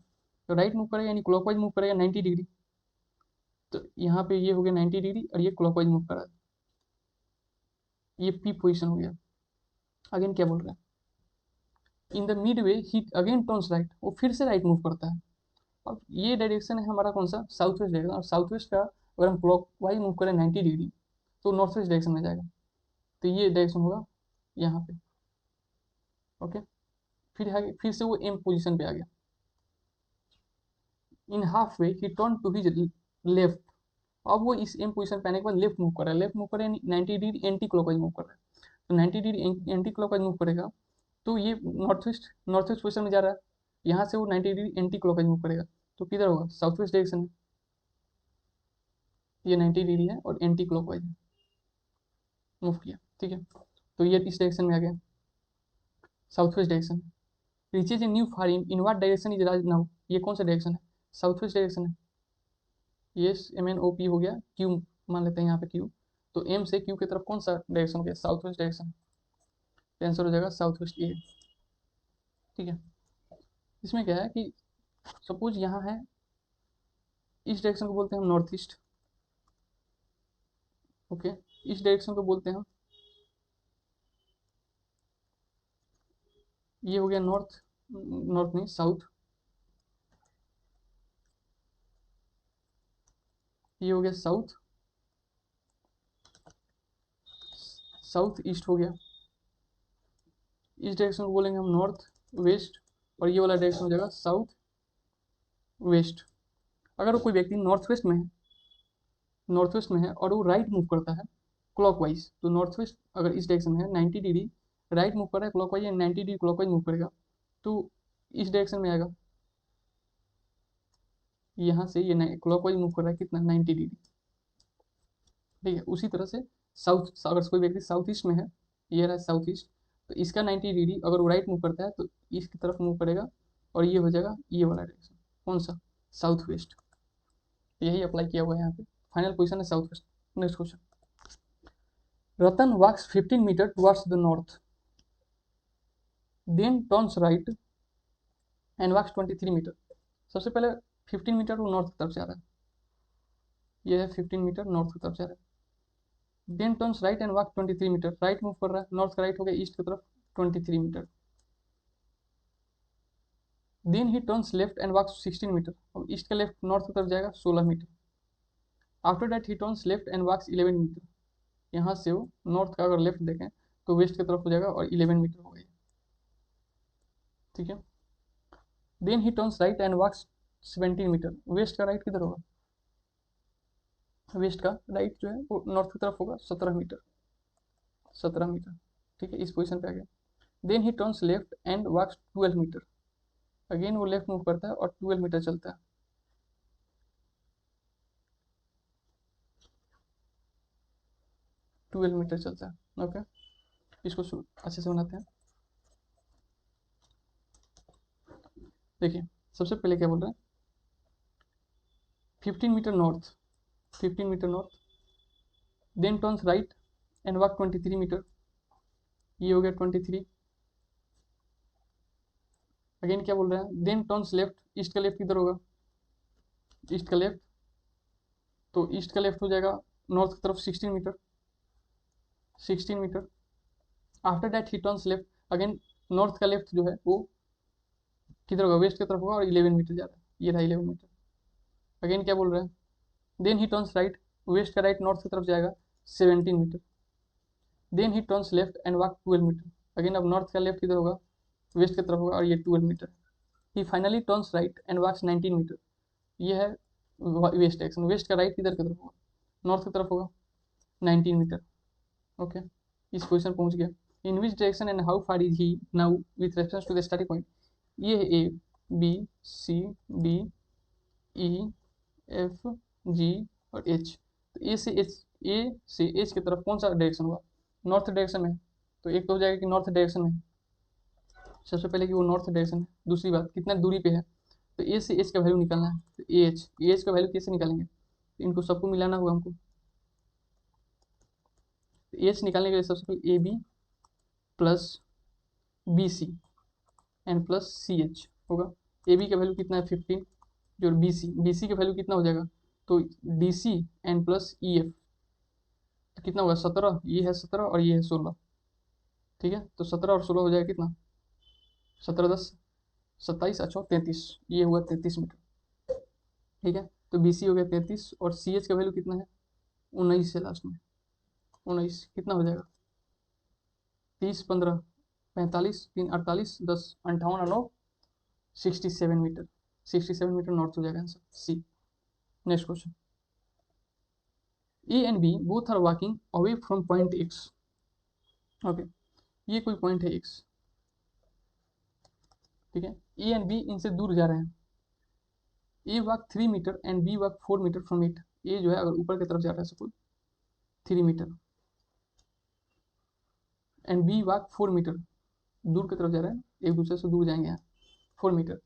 तो राइट मूव करेगा यानी क्लॉकवाइज मूव करेगा 90 डिग्री। तो यहाँ पे ये हो गया 90 डिग्री और ये क्लॉकवाइज मूव कर रहा है, ये पी पोजिशन हो गया। अगेन क्या बोल रहे हैं, in the mid way he again turns right, वो फिर से राइट मूव करता है। अब ये डायरेक्शन है हमारा कौन सा, साउथ वेस्ट डायरेक्शन, और साउथ वेस्ट का अगर हम क्लॉक वाइज मूव करें 90 डिग्री तो नॉर्थ वेस्ट डायरेक्शन में जाएगा, तो ये डायरेक्शन होगा यहाँ पे। ओके, फिर से वो एम पोजिशन पे आ गया। In half way he turn to his left, अब वो इस एम पोजिशन पे आने के बाद लेफ्ट मूव कर रहा है, लेफ्ट मूव कर रहा है 90 डिग्री एंटी क्लॉकवाइज मूव कर रहा है, तो 90 डिग्री एंटी क्लॉकवाइज मूव करेगा तो ये नॉर्थ वेस्ट पोजिशन में जा रहा है, यहाँ से वो 90 डिग्री एंटी क्लॉकवाइज मूव करेगा, तो किधर होगा, साउथ वेस्ट डायरेक्शन में। ये 90 डिग्री है और एंटी क्लॉकवाइज मूव किया, ठीक है। तो ये इस डायरेक्शन में आ गया, south west direction. Reaches a new farm in what direction is Raj now, ये कौन सा डायरेक्शन है, साउथ वेस्ट डायरेक्शन है। ये एम एन ओ पी हो गया, क्यू मान लेते हैं यहाँ पे क्यू, तो एम से क्यू की तरफ कौन सा डायरेक्शन हो गया, साउथ वेस्ट डायरेक्शन, आंसर हो जाएगा साउथ वेस्ट ए, ठीक है। इसमें क्या है कि सपोज यहाँ है, इस डायरेक्शन को बोलते हैं हम नॉर्थ ईस्ट, ओके, इस डायरेक्शन को बोलते हैं हम, ये हो गया नॉर्थ, नॉर्थ नहीं साउथ, ये हो गया साउथ, साउथ ईस्ट हो गया, इस डायरेक्शन को बोलेंगे हम नॉर्थ वेस्ट, और ये वाला डायरेक्शन हो जाएगा साउथ वेस्ट। अगर वो कोई व्यक्ति नॉर्थ वेस्ट में है और वो राइट मूव करता है क्लॉकवाइज, तो नॉर्थ वेस्ट अगर इस डायरेक्शन में है 90 डिग्री राइट मूव कर रहा है क्लॉकवाइज, या 90 डिग्री क्लॉकवाइज मूव करेगा तो इस डायरेक्शन में आएगा, यहाँ से ये क्लॉकवाइज मूव कर रहा है कितना 90 डिग्री, ठीक है। उसी तरह से साउथ, अगर कोई व्यक्ति साउथ ईस्ट में है, ये रहा साउथ ईस्ट, तो इसका 90 डिग्री अगर वो राइट मूव करता है तो इसकी तरफ मूव करेगा और ये हो जाएगा ये वाला डायरेक्शन, कौन सा, साउथ वेस्ट। यही अप्लाई किया हुआ है यहाँ पे, फाइनल पोजिशन है south west. Next question, Ratan walks 15 metre towards the north, then turns right and walks 23 metre. सबसे पहले 15 मीटर वो नॉर्थ की तरफ से आ रहा है, ये है 15 मीटर नॉर्थ की तरफ से आ रहा है, then turns right and walk 23 metre, right move कर रहा है, नॉर्थ का राइट हो गया ईस्ट की तरफ 23 metre, then he turns left and walks 16 metre, अब ईस्ट का लेफ्ट नॉर्थ की तरफ जाएगा 16 metre, after that he turns left and walks 11 metre, यहाँ से वो नॉर्थ का अगर लेफ्ट देखें तो वेस्ट की तरफ हो जाएगा और 11 मीटर हो गई, ठीक है। Then he turns right and walks 17 metre, west का राइट किधर होगा, वेस्ट का राइट जो है वो नॉर्थ की तरफ होगा 17 मीटर, 17 मीटर, ठीक है, इस पोजिशन पे आ गया। Then he turns left and walks 12 metre, again वो लेफ्ट मूव करता है और 12 मीटर चलता है, 12 मीटर चलता है, ओके। इसको अच्छे से बनाते हैं, देखिए सबसे पहले क्या बोल रहे हैं, 15 metre north, 15 metre north, then turns right and walk 23 metre, ये हो गया 23, अगेन क्या बोल रहे हैं, देन टर्न्स लेफ्ट, ईस्ट का लेफ्ट किधर होगा, ईस्ट का लेफ्ट, तो ईस्ट का लेफ्ट हो जाएगा नॉर्थ की तरफ 16 metre, 16 metre, after that he turns left, again north का लेफ्ट जो है वो किधर होगा, वेस्ट की तरफ होगा और 11 मीटर जा रहा है, ये रहा 11 मीटर, अगेन क्या बोल रहे हैं, then he turns right, west का राइट नॉर्थ की तरफ जाएगा 17 metre, then he turns left and walk 12 metre, again अब नॉर्थ का लेफ्ट किधर होगा, वेस्ट की तरफ होगा और ये 12 metre, he finally turns right and walks 19 metre, ये है वेस्ट डायरेक्शन, वेस्ट का राइट किधर की तरफ होगा, नॉर्थ की तरफ होगा 19 मीटर, ओके। इस पोजिशन पहुंच गया, in which direction and how far is he now with reference to the starting point, ये है A, B C D E F G और एच। तो ए से एच की तरफ कौन सा डायरेक्शन हुआ, नॉर्थ डायरेक्शन में। तो एक तो हो जाएगा कि नॉर्थ डायरेक्शन में, सबसे पहले कि वो नॉर्थ डायरेक्शन है। दूसरी बात कितना दूरी पे है, तो ए से एच का वैल्यू निकालना है। तो ए एच का वैल्यू कैसे निकालेंगे, तो इनको सबको मिलाना होगा हमको। तो एच निकालने के लिए सबसे पहले A B plus B C and plus C H होगा। ए बी का वैल्यू कितना है 15, जो बी सी का वैल्यू कितना हो जाएगा, तो D C and plus E F, तो कितना होगा 17, ये है 17 और ये है 16। ठीक है, तो 17 और 16 हो जाएगा कितना, 17 10 27, अच्छा 33, ये हुआ 33 मीटर। ठीक है, तो बी सी हो गया 33 और सी एच का वैल्यू कितना है 19 है लास्ट में। 19 कितना हो जाएगा, 30 15 45 3 48 10 58 और 9 67 मीटर। 67 मीटर नॉर्थ हो जाएगा answer C. Next question, A and B both are walking away from point X. Okay, ये कोई पॉइंट है एक्स। ठीक है, ए एंड बी इनसे दूर जा रहे हैं। A walk 3 metre and B walk 4 metre from it. A जो है अगर ऊपर की तरफ जा रहा है suppose 3 metre and B walk 4 metre, दूर की तरफ जा रहा है, एक दूसरे से दूर जाएंगे यहाँ 4 metre.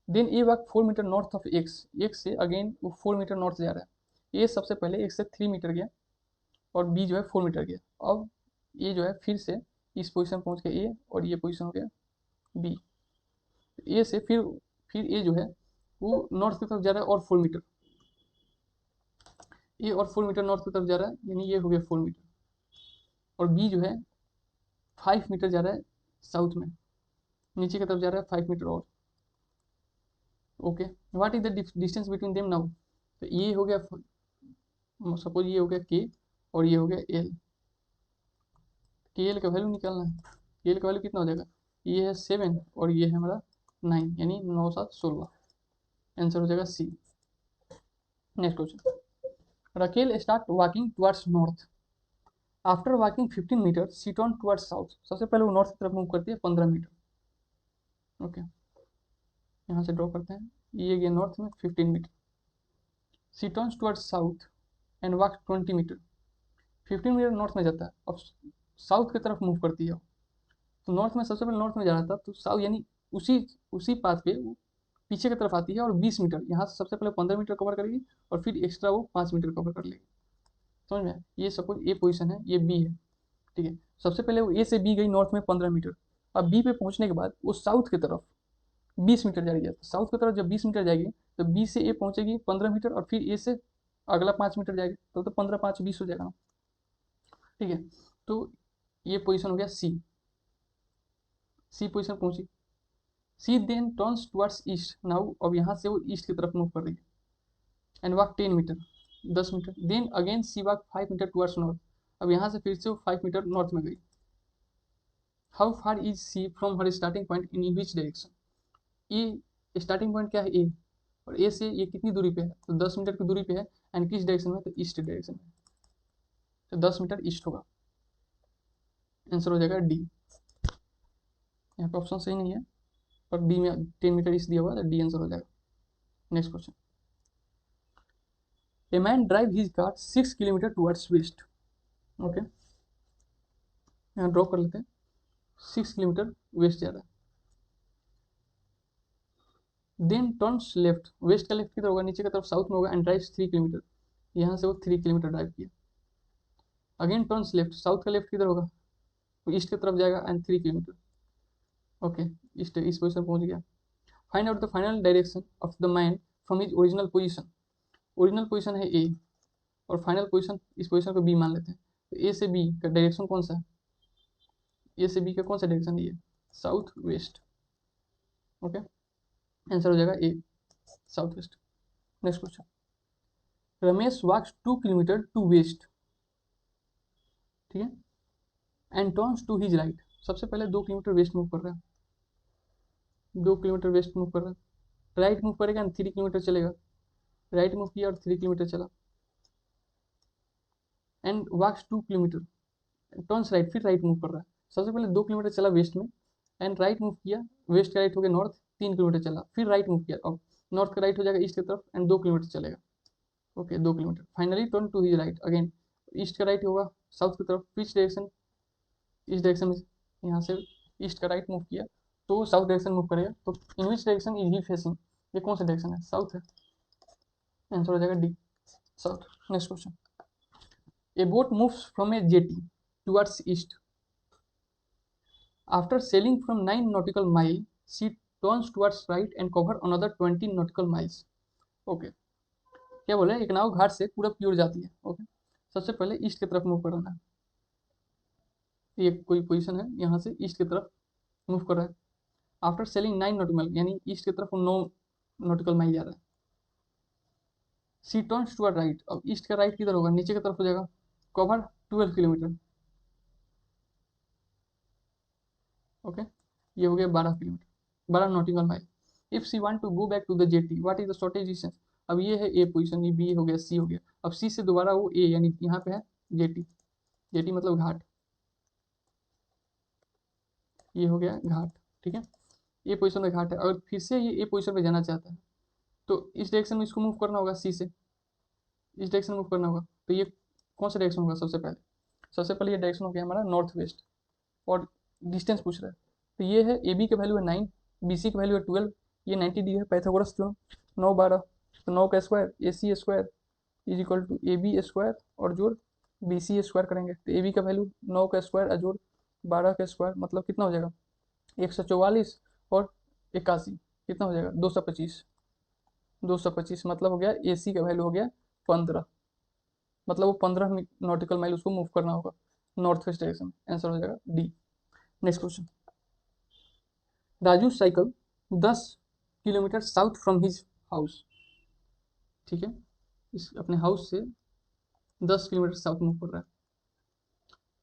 Then A walk 4 metre north of X, X से अगेन वो 4 मीटर नॉर्थ जा रहा है। ए सबसे पहले एक्स से 3 मीटर गया और बी जो है 4 मीटर गया। अब ए जो है फिर से इस पोजीशन पहुंच गया ए और ये पोजीशन हो गया बी। ए से फिर ए जो है वो नॉर्थ की तरफ जा रहा है और 4 मीटर, ए और 4 मीटर नॉर्थ की तरफ जा रहा है, यानी ये हो गया 4 मीटर। और बी जो है 5 मीटर जा रहा है साउथ में, नीचे की तरफ जा रहा है 5 मीटर और। Okay, what is the distance between them now. तो ये हो गया, सपोज ये हो गया के और ये हो गया एल। के एल का वैल्यू निकालना है। के एल का वैल्यू कितना हो जाएगा, ये है 7 और ये है हमारा 9, यानी 9 7 16। आंसर हो जाएगा C. Next question, Raquel start walking towards north. After walking 15 metre she turn towards south. सबसे पहले वो नॉर्थ की तरफ मूव करती है 15 मीटर। ओके, यहाँ से ड्रॉ करते हैं, ये गया नॉर्थ में 15 metre. C turns towards south and walk 20 metre. 15 metre north में जाता है, अब साउथ की तरफ मूव करती है। तो नॉर्थ में सबसे पहले नॉर्थ में जा रहा था, तो साउथ यानी उसी उसी पाथ पे वो पीछे की तरफ आती है और 20 मीटर, यहाँ से सबसे पहले 15 मीटर कवर करेगी और फिर एक्स्ट्रा वो 5 मीटर कवर कर लेगी। समझ में, ये सपोज ए पोजीशन है, ये बी है। ठीक है, सबसे पहले वो ए से बी गई नॉर्थ में 15 मीटर। अब बी पे पहुंचने के बाद वो साउथ की तरफ 20 मीटर जाएगी। साउथ की तरफ जब 20 मीटर जाएगी तो बी से ए पहुंचेगी 15 मीटर और फिर ए से अगला 5 मीटर जाएगी, तो 15 5 20 हो जाएगा ना। ठीक है, तो ये पोजीशन हो गया सी। सी पोजीशन पहुंची। She then turns towards east now, अब यहाँ से वो ईस्ट की तरफ मूव कर रही है and walk 10 metre, 10 metre. Then again C walk 5 metre towards north, अब यहाँ से फिर से वो 5 मीटर नॉर्थ में गई। How far is C from her starting point in which direction. ये स्टार्टिंग पॉइंट क्या है ए, और ए से ये कितनी दूरी पे है, तो 10 मीटर की दूरी पे है एंड किस डायरेक्शन में, तो ईस्ट डायरेक्शन में, तो 10 मीटर ईस्ट होगा। आंसर हो जाएगा डी। यहाँ पे ऑप्शन सही नहीं है पर डी में 10 मीटर ईस्ट दिया हुआ है, तो डी आंसर हो जाएगा। Next question, a man drive his car 6 kilometre towards waste. Okay, यहाँ ड्रॉ कर लेते हैं, 6 किलोमीटर वेस्ट जा रहा है। देन टर्न्स लेफ्ट, वेस्ट का लेफ्ट किधर होगा, नीचे की तरफ साउथ में होगा एंड ड्राइव 3 किलोमीटर, यहाँ से वो 3 किलोमीटर ड्राइव किया। अगेन टर्न्स लेफ्ट, साउथ का लेफ्ट किधर होगा, वो ईस्ट की तरफ जाएगा एंड 3 किलोमीटर। ओके, ईस्ट इस पोजिशन पहुंच गया। Find out the final direction of the man from his original position. Original position है ए और फाइनल पोजिशन, इस पोजिशन को बी मान लेते हैं। तो ए से बी का डायरेक्शन कौन सा है, ए से बी का कौन सा डायरेक्शन है, ये साउथ वेस्ट। ओके, आंसर हो जाएगा A, south west. Next question, Ramesh walks 2 kilometre to west. ठीक है, and turns to his right. सबसे पहले 2 किलोमीटर वेस्ट मूव कर रहा है, 2 किलोमीटर वेस्ट मूव कर रहा है। राइट मूव करेगा 3 किलोमीटर चलेगा, राइट मूव किया और 3 किलोमीटर चला। And walks 2 kilometre, turns right, फिर राइट मूव कर रहा है। सबसे पहले 2 किलोमीटर चला वेस्ट में एंड राइट मूव किया, वेस्ट का राइट हो गया नॉर्थ, किलोमीटर चला, फिर राइट मूव किया, अब नॉर्थ का राइट हो जाएगा ईस्ट की तरफ एंड 2 किलोमीटर चलेगा। Okay 2 kilometre, finally turn to his right again, east का राइट होगा साउथ की तरफ, विच डायरेक्शन, इस डायरेक्शन में, यहाँ से ईस्ट का राइट मूव किया तो साउथ डायरेक्शन मूव करेगा, तो in which direction is he facing, ये कौन सा डायरेक्शन है, साउथ है, आंसर हो जाएगा D, south. Next question, A boat moves from A jetty towards east, after selling from 9 nautical mile she turns towards right and cover another 20 nautical miles। Okay, क्या बोले, एक नाव घाट से पूरब की ओर जाती है। ओके, सबसे पहले ईस्ट की तरफ मूव करना है, ये कोई पोजीशन है, यहाँ से ईस्ट की तरफ मूव कर रहा है, आफ्टर सेलिंग 9 nautical mile, यानी ईस्ट की तरफ वो 9 nautical mile जा रहा है। सी टर्न्स टुवर्ड राइट, अब ईस्ट का राइट किधर होगा, नीचे की तरफ हो जाएगा, कवर 12 किलोमीटर। ओके, ये हो गया 12 kilometre, 12 nautical mile। If C want to go back to the jetty, what is the shortage distance, अब ये है ए पोजीशन, ये बी हो गया, सी हो गया, अब सी से दोबारा वो ए, यानी यहाँ पे है जेटी, जेटी मतलब घाट, ये हो गया घाट, ठीक है, ये पोजीशन में घाट है, और फिर से ये ए पोजीशन पे जाना चाहता है, तो इस डायरेक्शन में इसको मूव करना होगा, सी से इस डायरेक्शन मूव करना होगा, तो ये कौन सा डायरेक्शन होगा, सबसे पहले ये डायरेक्शन हो गया हमारा नॉर्थ वेस्ट, और डिस्टेंस पूछ रहा है, तो ये है ए बी का वैल्यू है 9, बी सी का वैल्यू है 12, ये 90 डी है, पैथागोरस थ्योरम, 9 12, तो 9 का square A C square is equal to A B square और जोड़ बी सी स्क्वायर करेंगे, तो ए बी का वैल्यू 9 का स्क्वायर अजोड़ 12 का स्क्वायर, मतलब कितना हो जाएगा 144 और 81, कितना हो जाएगा 225, 225 मतलब हो गया ए सी का वैल्यू हो गया 15, मतलब वो 15 nautical माइल उसको मूव करना होगा नॉर्थ वेस्ट डायरेक्शन, आंसर हो जाएगा D. Next question, Raju cycle 10 kilometre south from his house, ठीक है, इस अपने हाउस से 10 किलोमीटर साउथ मूव कर रहा है,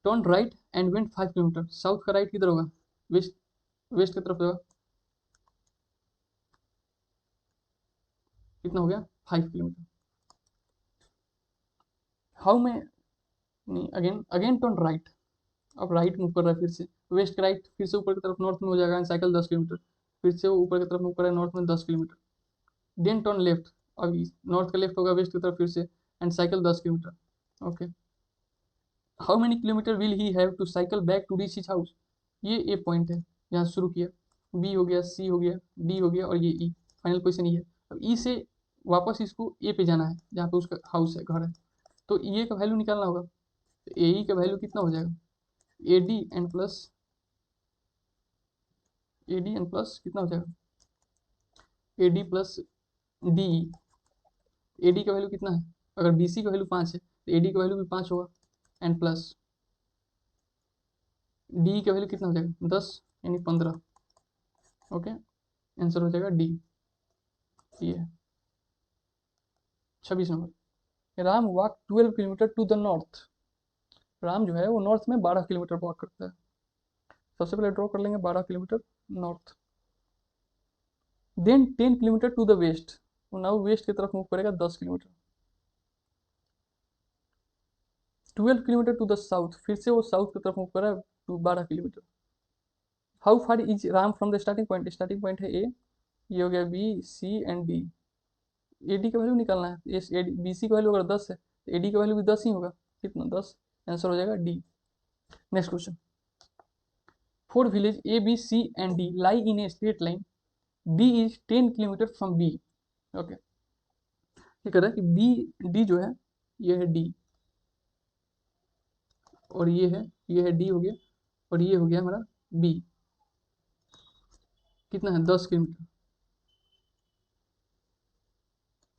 turn right and went 5 kilometre, south का राइट किधर होगा, वेस्ट, वेस्ट की तरफ होगा, कितना हो गया 5 किलोमीटर, हाउ में, नहीं अगेन, अगेन टर्न राइट, अब राइट मूव कर रहा है फिर से, वेस्ट का राइट फिर से ऊपर की तरफ नॉर्थ में हो जाएगा, साइकिल 10 किलोमीटर, फिर से वो ऊपर की तरफ मूव कर रहा है नॉर्थ में 10 किलोमीटर, देन टर्न लेफ्ट, अभी नॉर्थ का लेफ्ट होगा वेस्ट की तरफ फिर से, and cycle 10 kilometre. Okay, how many kilometre will he have to cycle back to reach his house, ये ए पॉइंट है, यहाँ शुरू किया, बी हो गया, सी हो गया, डी हो गया, और ये ई फाइनल पोजिशन ई है, अब ई से वापस इसको ए पे जाना है जहाँ पे उसका हाउस है, घर है, तो ए का वैल्यू निकालना होगा, तो ए ई का वैल्यू कितना हो जाएगा, A D N plus, A D N plus कितना हो जाएगा, A D plus D, A D का वैल्यू कितना है, अगर बी सी का वैल्यू 5 है तो ए डी का वैल्यू भी 5 होगा, एंड प्लस डी का वैल्यू कितना हो जाएगा 10, यानी 15। ओके, आंसर हो जाएगा डी, ये है 26 number, Ram walk 12 kilometre to the north, Ram जो है वो नॉर्थ में 12 किलोमीटर वॉक करता है, सबसे पहले ड्रॉ कर लेंगे 12 kilometre north, then 10 kilometre to the west, वो नाउ वेस्ट की तरफ मूव करेगा 10 kilometre, 12 kilometre to the south, फिर से वो साउथ की तरफ मूव कर रहा है to 12 kilometre, how far is Ram from the starting point है ए, ये हो गया B C and D, A D का वैल्यू निकालना है, इस ए डी बी सी का वैल्यू अगर 10 है तो ए डी का वैल्यू भी 10 ही होगा, कितना 10, आंसर हो जाएगा D. Next question, four village A B C and D lie in a straight line, D is 10 kilometre from B. Okay, ये कह रहा है कि बी डी जो है ये है डी, और ये है डी हो गया, और ये हो गया हमारा बी, कितना है 10 किलोमीटर,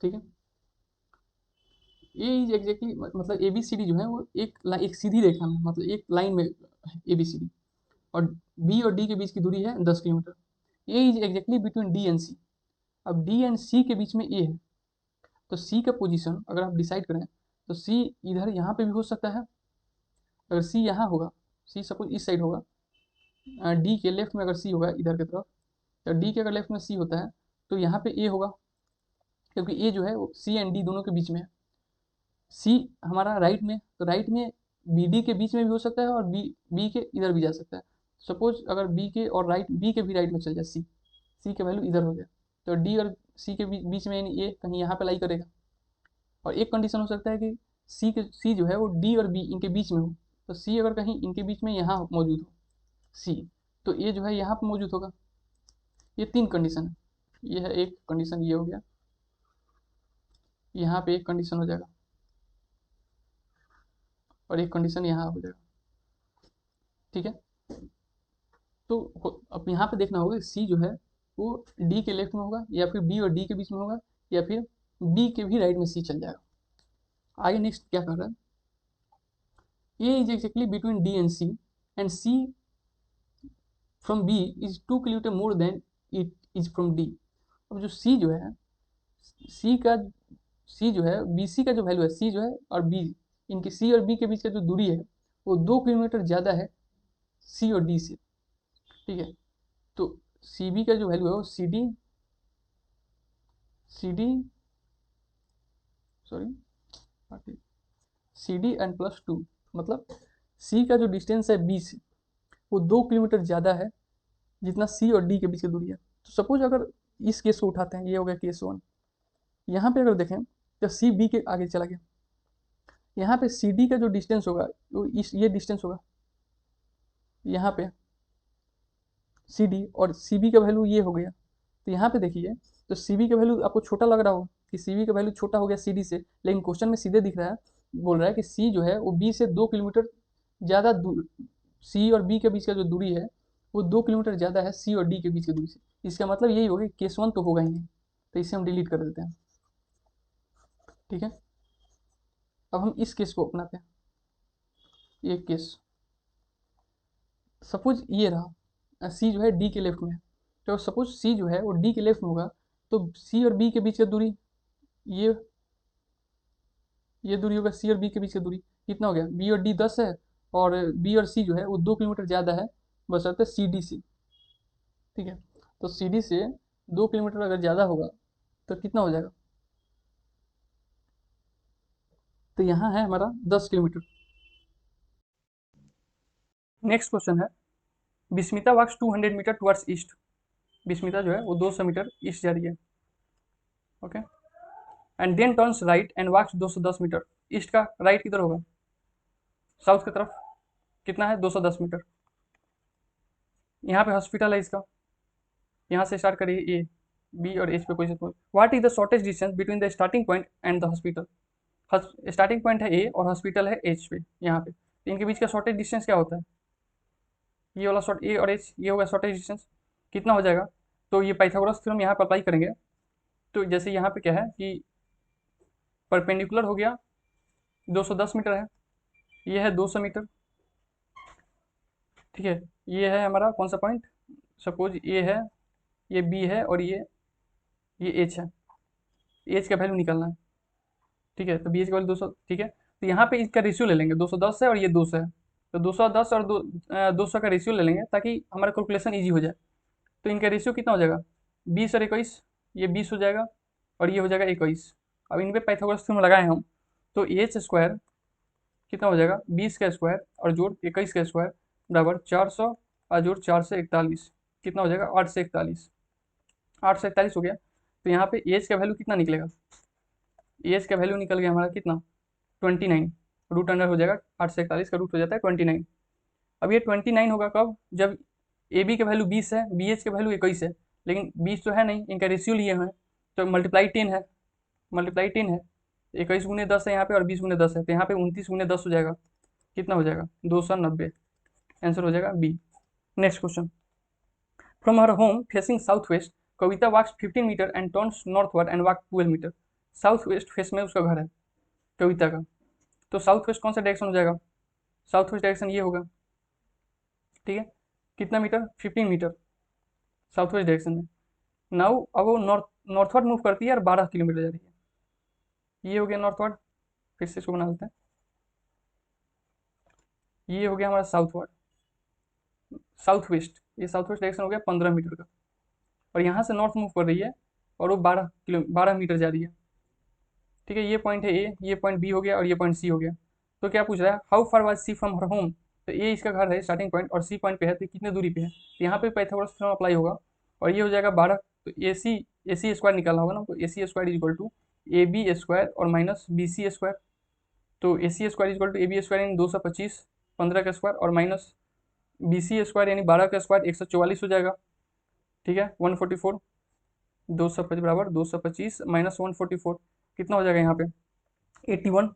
ठीक है, ये इज एग्जैक्टली मतलब ए बी सी डी जो है वो एक सीधी रेखा में, मतलब एक लाइन में ए बी सी डी, और बी और डी के बीच की दूरी है 10 kilometre, A is exactly between D and C, अब डी एंड सी के बीच में ए है, तो सी का पोजीशन अगर आप डिसाइड करें तो सी इधर यहाँ पे भी हो सकता है, अगर सी यहाँ होगा, सी सपोज इस साइड होगा, डी के लेफ्ट में अगर सी होगा इधर की तरफ, तो डी के अगर लेफ्ट में सी होता है तो यहाँ पे ए होगा, क्योंकि ए जो है वो सी एंड डी दोनों के बीच में है, सी हमारा राइट में, तो राइट में बी डी के बीच में भी हो सकता है, और बी बी के इधर भी जा सकता है, सपोज अगर बी के और राइट, बी के भी राइट में चल जाए सी, सी का वैल्यू इधर हो गया, तो डी और सी के बीच में यानी ए कहीं यहाँ पे लाई करेगा। और एक कंडीशन हो सकता है कि सी जो है वो डी और बी इनके बीच में हो, तो सी अगर कहीं इनके बीच में यहाँ मौजूद हो सी, तो ए जो है यहाँ पर मौजूद होगा। ये 3 कंडीशन है, ये है एक कंडीशन, ये हो गया, यहाँ पे एक कंडीशन हो जाएगा और एक कंडीशन यहाँ हो जाएगा। ठीक है, तो अब यहाँ पे देखना होगा सी जो है वो डी के लेफ्ट में होगा या फिर बी और डी के बीच में होगा या फिर बी के भी राइट में सी चल जाएगा। आगे नेक्स्ट क्या कर रहा है, A is exactly between D and C from B is 2 kilometre more than it is from D. अब जो सी जो है, सी का सी जो है बी सी का जो वैल्यू है, सी जो है और बी, इनकी सी और बी के बीच का जो दूरी है वो 2 किलोमीटर ज़्यादा है सी और डी से। ठीक है, तो सी बी का जो वैल्यू है वो C D sorry C D N plus 2, मतलब सी का जो डिस्टेंस है बी से वो 2 किलोमीटर ज़्यादा है जितना सी और डी के बीच की दूरी है। तो सपोज अगर इस केस को उठाते हैं, ये हो गया केस 1। यहाँ पे अगर देखें तो सी बी के आगे चला गया, यहाँ पे सी डी का जो डिस्टेंस होगा वो ये डिस्टेंस होगा यहाँ पे सी डी, और सी बी का वैल्यू ये हो गया। तो यहाँ पे देखिए, तो सी बी का वैल्यू आपको छोटा लग रहा हो कि सी बी का वैल्यू छोटा हो गया सी डी से, लेकिन क्वेश्चन में सीधे दिख रहा है, बोल रहा है कि सी जो है वो बी से 2 किलोमीटर ज़्यादा दूर, सी और बी के बीच का जो दूरी है वो 2 किलोमीटर ज़्यादा है सी और डी के बीच की दूरी से। इसका मतलब यही होगा कि केस 1 तो होगा ही नहीं, तो इसे हम डिलीट कर देते हैं। ठीक है, अब हम इस केस को अपनाते हैं। ये केस सपोज ये रहा, सी जो है डी के लेफ्ट में है, तो सपोज सी जो है वो डी के लेफ्ट में होगा, तो सी और बी के बीच का दूरी ये दूरी होगा, सी और बी के बीच की दूरी कितना हो गया, बी और डी 10 है और बी और सी जो है वो 2 किलोमीटर ज़्यादा है बशर्ते सी डी से। ठीक है, तो सी डी से 2 किलोमीटर अगर ज़्यादा होगा तो कितना हो जाएगा, तो यहाँ है हमारा 10 किलोमीटर। नेक्स्ट क्वेश्चन है, Bismita walks 200 metre towards east. Bismita जो है वो 200 मीटर ईस्ट जा रही है। Okay, and then turns right and walks 210 metre. East का राइट किधर होगा, साउथ की तरफ, कितना है 210 मीटर। यहाँ पे हॉस्पिटल है इसका, यहाँ से स्टार्ट करिए ए बी और एच पे पोजिशन पहुँच। What is the shortest distance between the starting point and the hospital. Starting point है ए और हॉस्पिटल है एच पे, यहाँ पे, तो इनके बीच का शॉर्टेस्ट डिस्टेंस क्या होता है, ये वाला शॉर्ट ए और एच, ये होगा शॉर्टेस्ट डिस्टेंस, कितना हो जाएगा। तो ये पाइथागोरस थ्योरम यहाँ पर अप्लाई करेंगे, तो जैसे यहाँ पे क्या है कि परपेंडिकुलर हो गया 210 मीटर है, ये है 200 मीटर। ठीक है, ये है हमारा कौन सा पॉइंट, सपोज ये है, ये बी है और ये एच है, एच का वैल्यू निकालना है। ठीक है, तो बी एच का वैल्यू 200। ठीक है, तो यहाँ पे इसका रेशियो ले लेंगे, 210 है और ये 200 है, तो 210 और 200 का रेशियो ले लेंगे ताकि हमारा कैलकुलेशन ईजी हो जाए। तो इनका रेशियो कितना हो जाएगा, 20 और 21, ये 20 हो जाएगा और ये हो जाएगा 21। अब इन पे पाइथागोरस थ्योरम लगाए हम, तो एच स्क्वायर कितना हो जाएगा, 20 का स्क्वायर और जोड़ 21 का स्क्वायर बराबर 400 और जोड़ 4 से 41, कितना हो जाएगा 8 से 41, 8 से 41 हो गया। तो यहाँ पे एच का वैल्यू कितना निकलेगा, एच का वैल्यू निकल गया हमारा कितना 29, रूट अंडर हो जाएगा 8 से 41 का रूट हो जाता है 29। अब ये 29 होगा कब, जब ए बी का वैल्यू 20 है, बी एच का वैल्यू 21 है, लेकिन 20 तो है नहीं, इनका रेशियो लिए हैं, तो मल्टीप्लाई 10 है, मल्टीप्लाई 10 है, 21 गुने 10 है यहाँ पे और 20 गुने 10 है, तो यहाँ पे 29 गुने 10 हो जाएगा, कितना हो जाएगा 290, आंसर हो जाएगा B. Next question, from her home facing south west Kavita walks 15 metre and turns northward and walk 12 metre. South west face में उसका घर है कविता का, तो साउथ वेस्ट कौन सा डायरेक्शन हो जाएगा, साउथ वेस्ट डायरेक्शन ये होगा। ठीक है, कितना metre, 15 metre south west direction में। नाउ अब वो नॉर्थवर्ड मूव करती है और 12 किलोमीटर जा रही है, ये हो गया नॉर्थवर्ड, फिर से इसको बना लेते हैं, ये हो गया हमारा साउथवर्ड, साउथ वेस्ट, ये साउथ वेस्ट डायरेक्शन हो गया 15 मीटर का, और यहाँ से नॉर्थ मूव कर रही है और वो 12 मीटर जा रही है। ठीक है, ये पॉइंट है ए, ये पॉइंट बी हो गया और ये पॉइंट सी हो गया। तो क्या पूछ रहा है, how far was C from her home, तो ए इसका घर है स्टार्टिंग पॉइंट और सी पॉइंट पे है, तो कितने दूरी पे है, तो यहाँ पे पाइथागोरस थ्योरम अप्लाई होगा और ये हो जाएगा 12। तो ए सी स्क्वायर निकालना होगा ना, तो A C square is equal to A B square और माइनस बी सी स्क्वायर। तो A C square is equal to A B square यानी 225, 15 का स्क्वायर और माइनस बी सी स्क्वायर यानी 12 का स्क्वायर 144 हो जाएगा। ठीक है, 144, 225 बराबर 225 माइनस 144 कितना हो जाएगा यहाँ पे 81।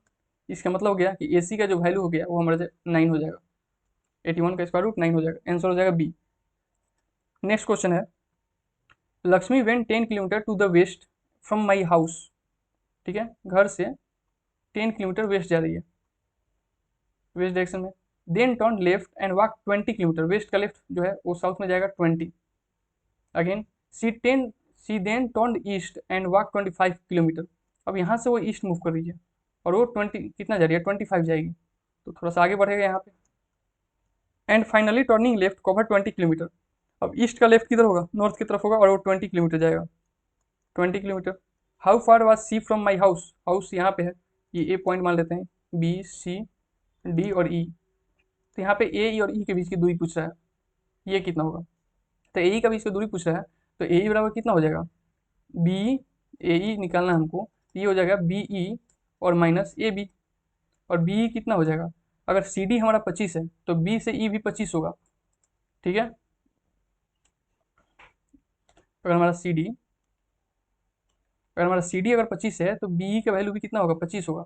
इसका मतलब हो गया कि ए सी का जो वैल्यू हो गया वो हमारे 9 हो जाएगा, 81 का स्क्वायर रूट 9 हो जाएगा, आंसर हो जाएगा बी। नेक्स्ट क्वेश्चन है, Lakshmi went 10 kilometre to the west from my house. ठीक है, घर से 10 किलोमीटर वेस्ट जा रही है, वेस्ट डायरेक्शन में। Then turn left and walk 20 kilometre, west का लेफ्ट जो है वो साउथ में जाएगा 20। Again C then turn east and walk 25 kilometre. अब यहाँ से वो ईस्ट मूव कर रही है और वो 20 कितना जा रही है 25 जाएगी, तो थोड़ा सा आगे बढ़ेगा यहाँ पे। And finally turning left cover 20 kilometre. अब ईस्ट का लेफ्ट किधर होगा, नॉर्थ की तरफ होगा और वो 20 किलोमीटर जाएगा, 20 kilometre. How far was C from my house, house यहाँ पे है, ये ए पॉइंट मान लेते हैं, बी सी डी और ई। तो यहाँ पे ए ई और ई के बीच की दूरी पूछ रहा है, ये कितना होगा। तो ए ई का बीच की दूरी पूछ रहा है, तो ए ई बराबर कितना हो जाएगा, बी ए ई निकालना है हमको, ये हो जाएगा बी ई और माइनस ए बी। और बी ई कितना हो जाएगा, अगर सी डी हमारा 25 है तो बी से ई भी 25 होगा। ठीक है, अगर हमारा सी डी अगर 25 है तो बी ई का वैल्यू भी कितना होगा 25 होगा,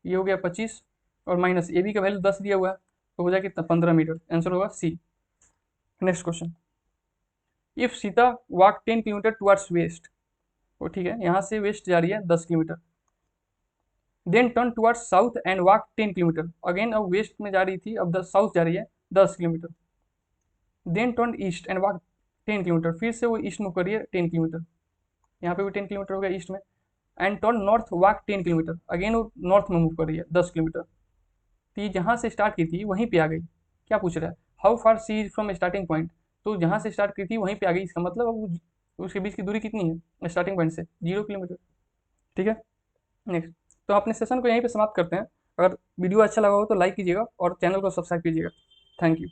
ये हो गया 25 और माइनस ए बी का वैल्यू 10 दिया हुआ है, तो हो जाएगा कितना 15 मीटर, आंसर होगा C. Next question, if Sita walk 10 kilometre towards west, वो ठीक है यहाँ से वेस्ट जा रही है 10 kilometre. Then turn towards south and walk 10 kilometre, again अब वेस्ट में जा रही थी, अब साउथ जा रही है 10 kilometre. Then turn east and walk 10 kilometre, फिर से वो ईस्ट मूव कर रही है 10 किलोमीटर, यहाँ पे भी 10 किलोमीटर हो गया ईस्ट में। And turn north walk 10 kilometre, again वो नॉर्थ में मूव कर रही है 10 किलोमीटर। तो ये जहाँ से स्टार्ट की थी वहीं पे आ गई। क्या पूछ रहा है, how far C is from starting point, तो जहाँ से स्टार्ट की थी वहीं पे आ गई, इसका मतलब अब उसके बीच की दूरी कितनी है स्टार्टिंग पॉइंट से, 0 किलोमीटर। ठीक है, नेक्स्ट। तो अपने सेशन को यहीं पे समाप्त करते हैं। अगर वीडियो अच्छा लगा हो तो लाइक कीजिएगा और चैनल को सब्सक्राइब कीजिएगा। Thank you.